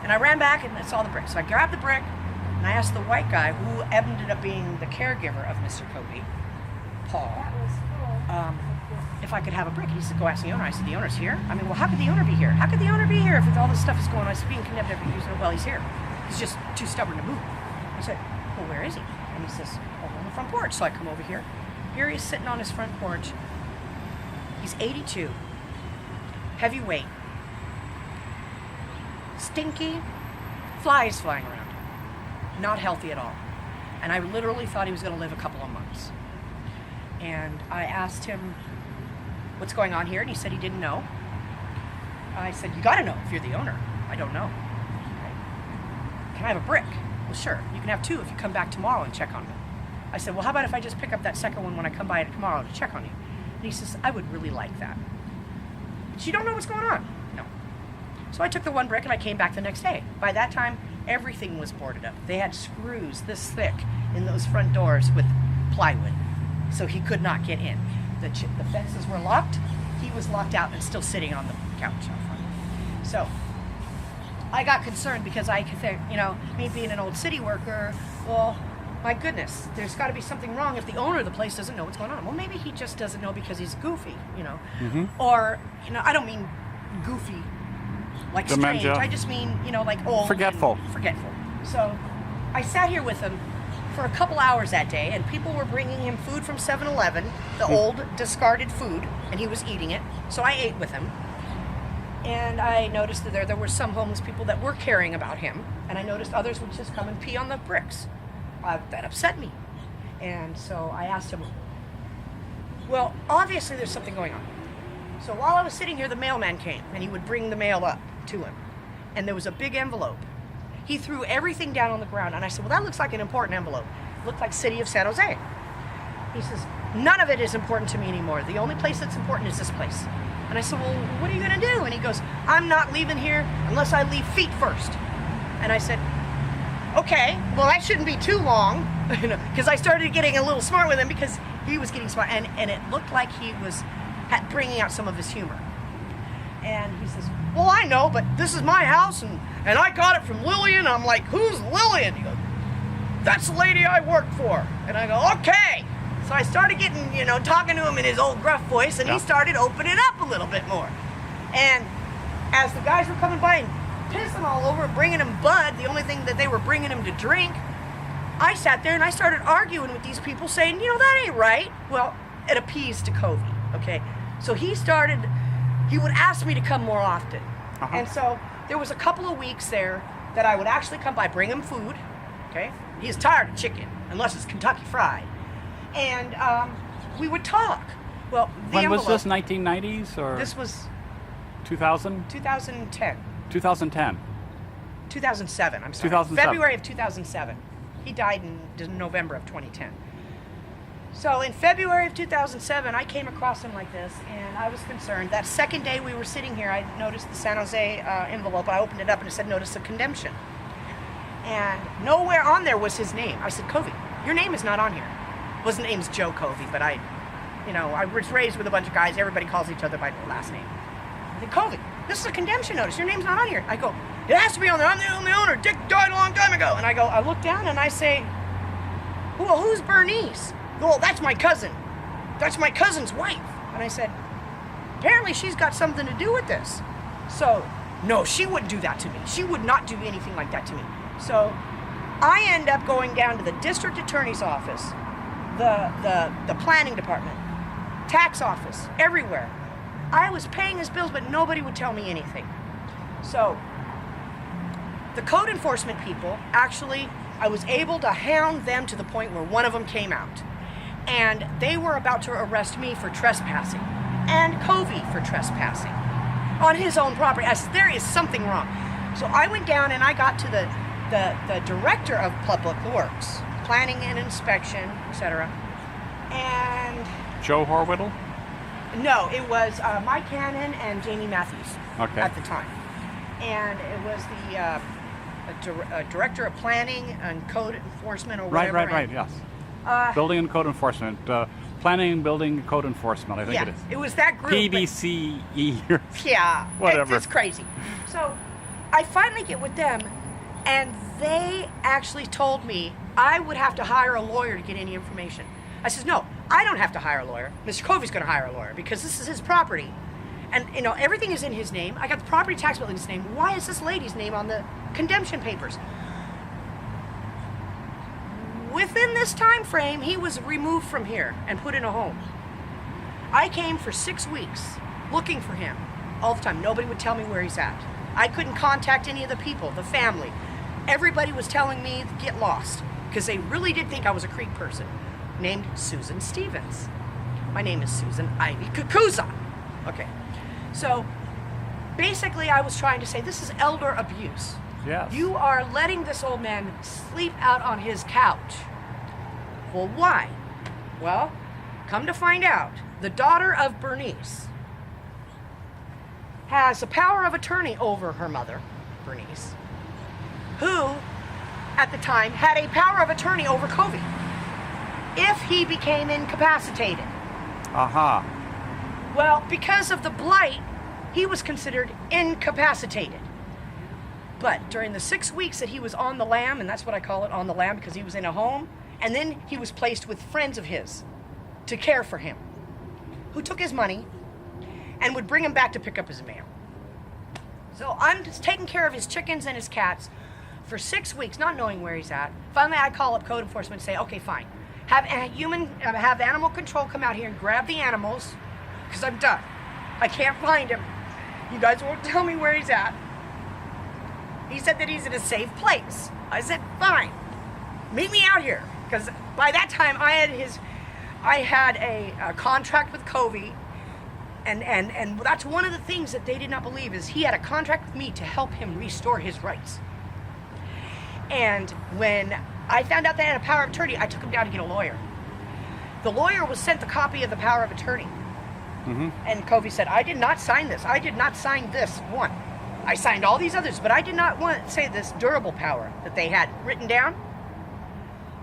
And I ran back and I saw the brick. So I grabbed the brick and I asked the white guy, who ended up being the caregiver of Mr. Covey, Paul, if I could have a brick. He said, go ask the owner. I said, the owner's here? I mean, well, how could the owner be here? How could the owner be here if all this stuff is going on? He's being condemned every use. Well, he's here. He's just too stubborn to move. I said, well, where is he? And he says, over on the front porch. So I come over here. Here he is sitting on his front porch. He's 82. Heavyweight, stinky, flies flying around, not healthy at all. And I literally thought he was going to live a couple of months. And I asked him, what's going on here? And he said he didn't know. I said, you got to know if you're the owner. I don't know. Okay. Can I have a brick? Well, sure. You can have 2 if you come back tomorrow and check on me. I said, well, how about if I just pick up that second one when I come by tomorrow to check on you? And he says, I would really like that. But you don't know what's going on. No. So I took the 1 brick and I came back the next day. By that time, everything was boarded up. They had screws this thick in those front doors with plywood, so he could not get in. The fences were locked. He was locked out and still sitting on the couch out front. So I got concerned because I could think, me being an old city worker, well, my goodness, there's got to be something wrong if the owner of the place doesn't know what's going on. Well, maybe he just doesn't know because he's goofy, Or, I don't mean goofy like Dementia. strange. I just mean, like old. Forgetful. Forgetful. So I sat here with him for a couple hours that day, and people were bringing him food from 7-Eleven, the old discarded food, and he was eating it. So I ate with him. And I noticed that there were some homeless people that were caring about him, and I noticed others would just come and pee on the bricks. That upset me. And so I asked him, well, obviously there's something going on. So while I was sitting here, the mailman came, and he would bring the mail up to him. And there was a big envelope. He threw everything down on the ground, and I said, well, that looks like an important envelope. It looked like City of San Jose. He says, none of it is important to me anymore. The only place that's important is this place. And I said, well, what are you going to do? And he goes, I'm not leaving here unless I leave feet first. And I said, okay, well, that shouldn't be too long, because I started getting a little smart with him because he was getting smart, and it looked like he was bringing out some of his humor. And he says, well, I know, but this is my house, and I got it from Lillian. I'm like, who's Lillian? He goes, that's the lady I work for. And I go, okay. So I started getting, talking to him in his old gruff voice, and he started opening up a little bit more. And as the guys were coming by and pissing all over, bringing him Bud, the only thing that they were bringing him to drink, I sat there and I started arguing with these people saying, that ain't right. Well, it appeased to Covey, okay? So he would ask me to come more often. And so there was a couple of weeks there that I would actually come by, bring him food, okay? He's tired of chicken, unless it's Kentucky Fried. And we would talk. Well, when was this, 1990s or? This was 2000? 2010. 2010. 2007, I'm sorry. 2007. February of 2007. He died in November of 2010. So in February of 2007, I came across him like this, and I was concerned. That second day we were sitting here, I noticed the San Jose envelope. I opened it up, and it said, notice of condemnation. And nowhere on there was his name. I said, Covey, your name is not on here. Well, his name's Joe Covey, but I was raised with a bunch of guys. Everybody calls each other by their last name. I said, Covey, this is a condemnation notice. Your name's not on here. I go, it has to be on there. I'm the only owner. Dick died a long time ago. And I look down and I say, well, who's Bernice? Well, that's my cousin. That's my cousin's wife. And I said, apparently she's got something to do with this. So, no, she wouldn't do that to me. She would not do anything like that to me. So I end up going down to the district attorney's office, the planning department, tax office, everywhere. I was paying his bills, but nobody would tell me anything. So the code enforcement people, actually, I was able to hound them to the point where one of them came out. And they were about to arrest me for trespassing, and Covey for trespassing on his own property. I said, there is something wrong. So I went down and I got to the director of Public Works, Planning and Inspection, etc. And Joe Horwittle? no, it was Mike Cannon and Jamie Matthews at the time. And it was the director of Planning and Code Enforcement or whatever. Right, yes. Building and Code Enforcement. Planning and Building and Code Enforcement, I think it is. It was that group. PBCE or yeah, whatever. It's crazy. So I finally get with them, and they actually told me I would have to hire a lawyer to get any information. I says, no, I don't have to hire a lawyer. Mr. Covey's going to hire a lawyer because this is his property. And, everything is in his name. I got the property tax bill in his name. Why is this lady's name on the condemnation papers? Within this time frame, he was removed from here and put in a home. I came for 6 weeks looking for him all the time. Nobody would tell me where he's at. I couldn't contact any of the people, the family. Everybody was telling me to get lost because they really did think I was a Creek person named Susan Stevens. My name is Susan Ivy Kukuza. Okay, so basically I was trying to say this is elder abuse. Yes. You are letting this old man sleep out on his couch. Well, why? Well, come to find out, the daughter of Bernice has a power of attorney over her mother, Bernice, who, at the time, had a power of attorney over Covey if he became incapacitated. Aha. Well, because of the blight, he was considered incapacitated. But during the 6 weeks that he was on the lam, and that's what I call it, on the lam, because he was in a home, and then he was placed with friends of his to care for him, who took his money and would bring him back to pick up his mail. So I'm just taking care of his chickens and his cats for 6 weeks, not knowing where he's at. Finally, I call up code enforcement and say, okay, fine. Have animal control come out here and grab the animals, because I'm done. I can't find him. You guys won't tell me where he's at. He said that he's in a safe place. I said, fine. Meet me out here. Because by that time, I had a contract with Covey, and that's one of the things that they did not believe, is he had a contract with me to help him restore his rights. And when I found out they had a power of attorney, I took him down to get a lawyer. The lawyer was sent the copy of the power of attorney. Mm-hmm. And Covey said, I did not sign this. I did not sign this one. I signed all these others, but I did not want to say this durable power that they had written down.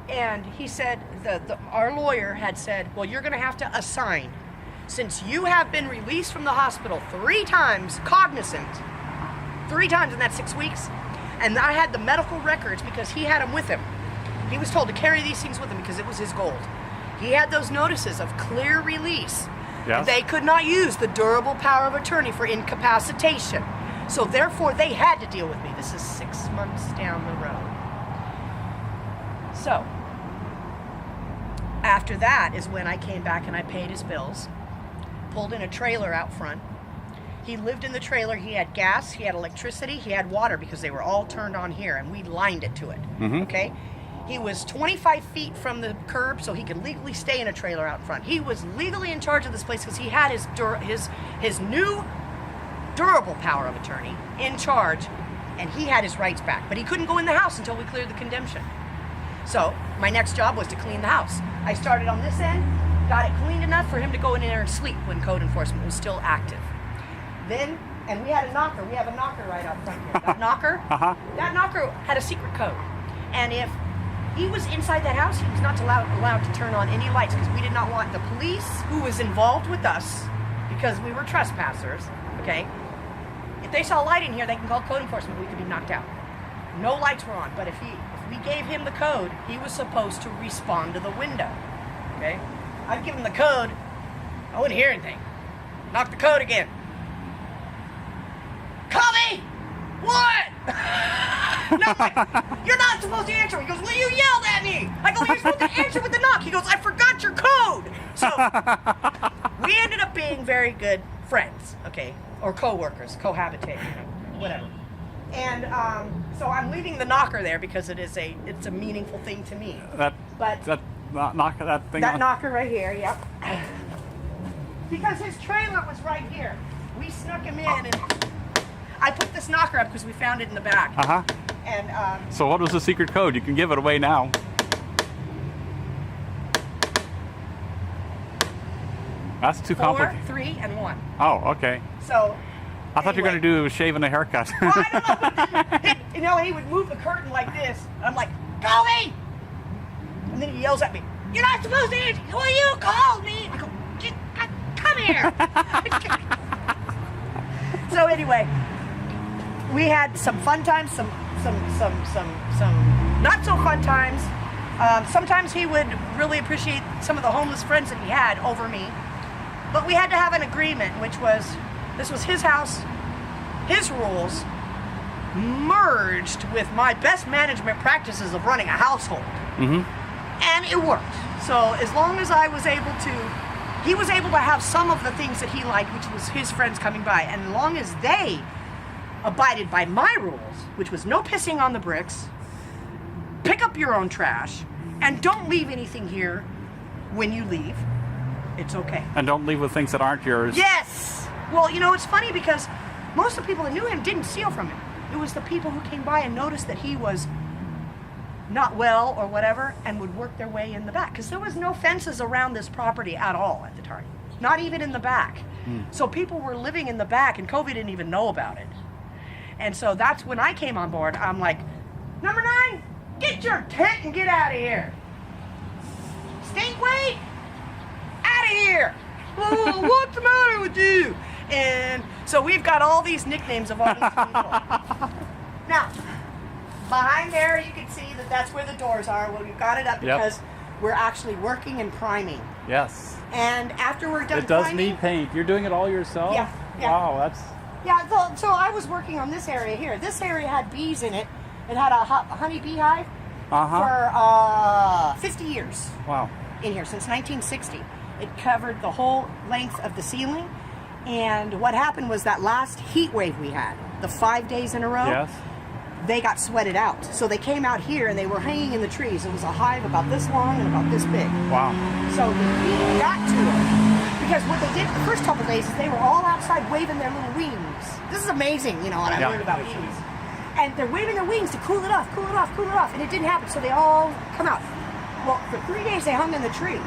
And he said, our lawyer had said, well, you're going to have to assign, since you have been released from the hospital 3 times, cognizant, 3 times in that 6 weeks, and I had the medical records because he had them with him. He was told to carry these things with him because it was his gold. He had those notices of clear release. Yes. They could not use the durable power of attorney for incapacitation. So therefore, they had to deal with me. This is 6 months down the road. So, after that is when I came back and I paid his bills, pulled in a trailer out front. He lived in the trailer. He had gas, he had electricity, he had water, because they were all turned on here, and we lined it to it. Mm-hmm. Okay? He was 25 feet from the curb, so he could legally stay in a trailer out front. He was legally in charge of this place because he had his new durable power of attorney in charge, and he had his rights back. But he couldn't go in the house until we cleared the condemnation. So my next job was to clean the house. I started on this end, got it cleaned enough for him to go in there and sleep when code enforcement was still active. Then, and we had a knocker. We have a knocker right out front here. That knocker, that knocker had a secret code. And if he was inside that house, he was not allowed to turn on any lights, because we did not want the police, who was involved with us, because we were trespassers, okay? If they saw a light in here, they can call code enforcement. We could be knocked out. No lights were on, but if we gave him the code, he was supposed to respond to the window, okay? I'd give him the code. I wouldn't hear anything. Knock the code again. Covey! What? No, you're not supposed to answer. He goes, well, you yelled at me. I go, you're supposed to answer with the knock. He goes, I forgot your code. So we ended up being very good friends, okay, or co-workers, cohabitate, whatever. And so I'm leaving the knocker there because it's a meaningful thing to me. That knocker right here, yep. Because his trailer was right here. We snuck him in, and I put this knocker up because we found it in the back. Uh-huh. And so what was the secret code? You can give it away now. That's too 4, complicated. 3, and 1. Oh, okay. So I thought you were going to do shaving a haircut. Well, I don't know. He would move the curtain like this. I'm like, Covey! And then he yells at me, you're not supposed to answer. Well, you called me. I go, come here. So anyway, we had some fun times, some not so fun times. Sometimes he would really appreciate some of the homeless friends that he had over me. But we had to have an agreement, which was, this was his house, his rules, merged with my best management practices of running a household. Mm-hmm. And it worked. So as long as I was able to, he was able to have some of the things that he liked, which was his friends coming by. And as long as they abided by my rules, which was no pissing on the bricks, pick up your own trash, and don't leave anything here when you leave, it's okay. And don't leave with things that aren't yours. Yes! Well, you know, it's funny because most of the people that knew him didn't steal from him. It was the people who came by and noticed that he was not well or whatever and would work their way in the back. Because there was no fences around this property at all at the time. Not even in the back. So people were living in the back and Covey didn't even know about it. And so that's when I came on board. I'm like, number 9, get your tent and get out of here. Stinkway, out of here. Oh, what's the matter with you? And so we've got all these nicknames of all these people. Now, behind there you can see that that's where the doors are. Well, we've got it up because we're actually working and priming. Yes. And after we're done It does priming, need paint. You're doing it all yourself? Yeah, yeah. Wow, that's... Yeah, so I was working on this area here. This area had bees in it. It had a honey bee hive for 50 years. Wow. In here since 1960. It covered the whole length of the ceiling. And what happened was that last heat wave we had, the 5 days in a row, Yes. they got sweated out. So they came out here and they were hanging in the trees. It was a hive about this long and about this big. Wow. So the bee got to it. Because what they did the first couple days is they were all outside waving their little wings. This is amazing, you know, what I learned about bees. And they're waving their wings to cool it off, cool it off, cool it off. And it didn't happen, so they all come out. Well, for 3 days they hung in the tree.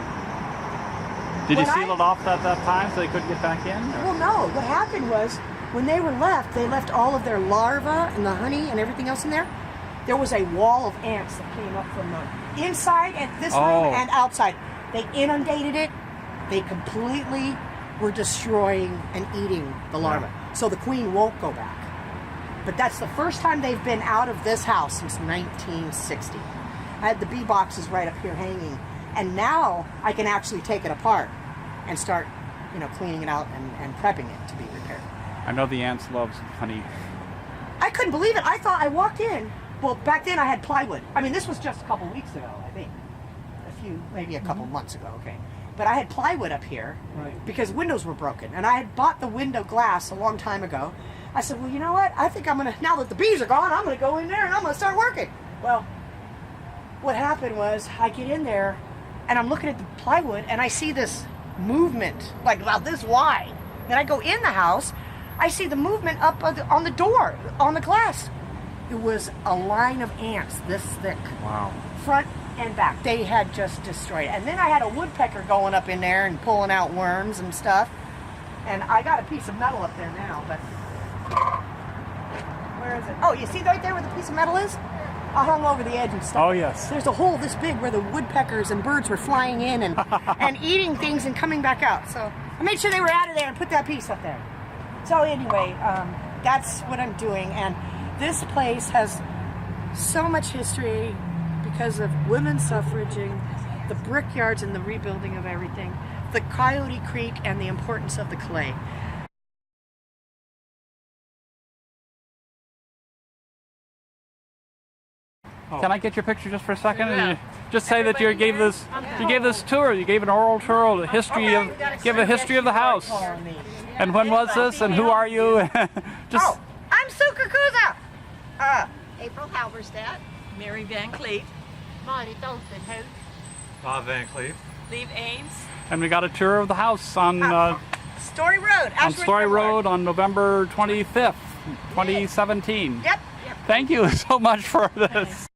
Did you When seal it off at that time so they couldn't get back in? or- Well, no. What happened was when they were left, they left all of their larvae and the honey and everything else in there. There was a wall of ants that came up from the inside and this room and outside. They inundated it. They completely were destroying and eating the larvae. So the queen won't go back. But that's the first time they've been out of this house since 1960. I had the bee boxes right up here hanging. And now I can actually take it apart and start, you know, cleaning it out and prepping it to be repaired. I know the ants love honey. I couldn't believe it. I thought I walked in. Well, back then I had plywood. I mean, this was just a couple weeks ago, I think. Maybe a couple months ago, okay. But I had plywood up here because windows were broken. And I had bought the window glass a long time ago. I said, well, you know what? I think I'm going to, now that the bees are gone, I'm going to go in there and I'm going to start working. Well, what happened was I get in there and I'm looking at the plywood and I see this movement, like about this wide. Then I go in the house, I see the movement up on the door, on the glass. It was a line of ants this thick. Wow. Front and back. They had just destroyed it. And then I had a woodpecker going up in there and pulling out worms and stuff. And I got a piece of metal up there now, but where is it? Oh, you see right there where the piece of metal is? I hung over the edge and stuff. Oh, yes. There's a hole this big where the woodpeckers and birds were flying in and, and eating things and coming back out. So I made sure they were out of there and put that piece up there. So anyway, that's what I'm doing. And this place has so much history because of women's suffraging, the brickyards and the rebuilding of everything, the Coyote Creek and the importance of the clay. Can I get your picture just for a second? And just say that you gave this tour. You gave an oral tour, the history of the house. And when was this? And who are you? Just. I'm Sue Kukuza. April Halberstadt. Mary Van Cleef. Marty Dolphin House. Bob Van Cleef. Steve Ames. And we got a tour of the house on Story Road. Ashworth Story Remillard. Road on November 25th, 2017. Yep. Thank you so much for this.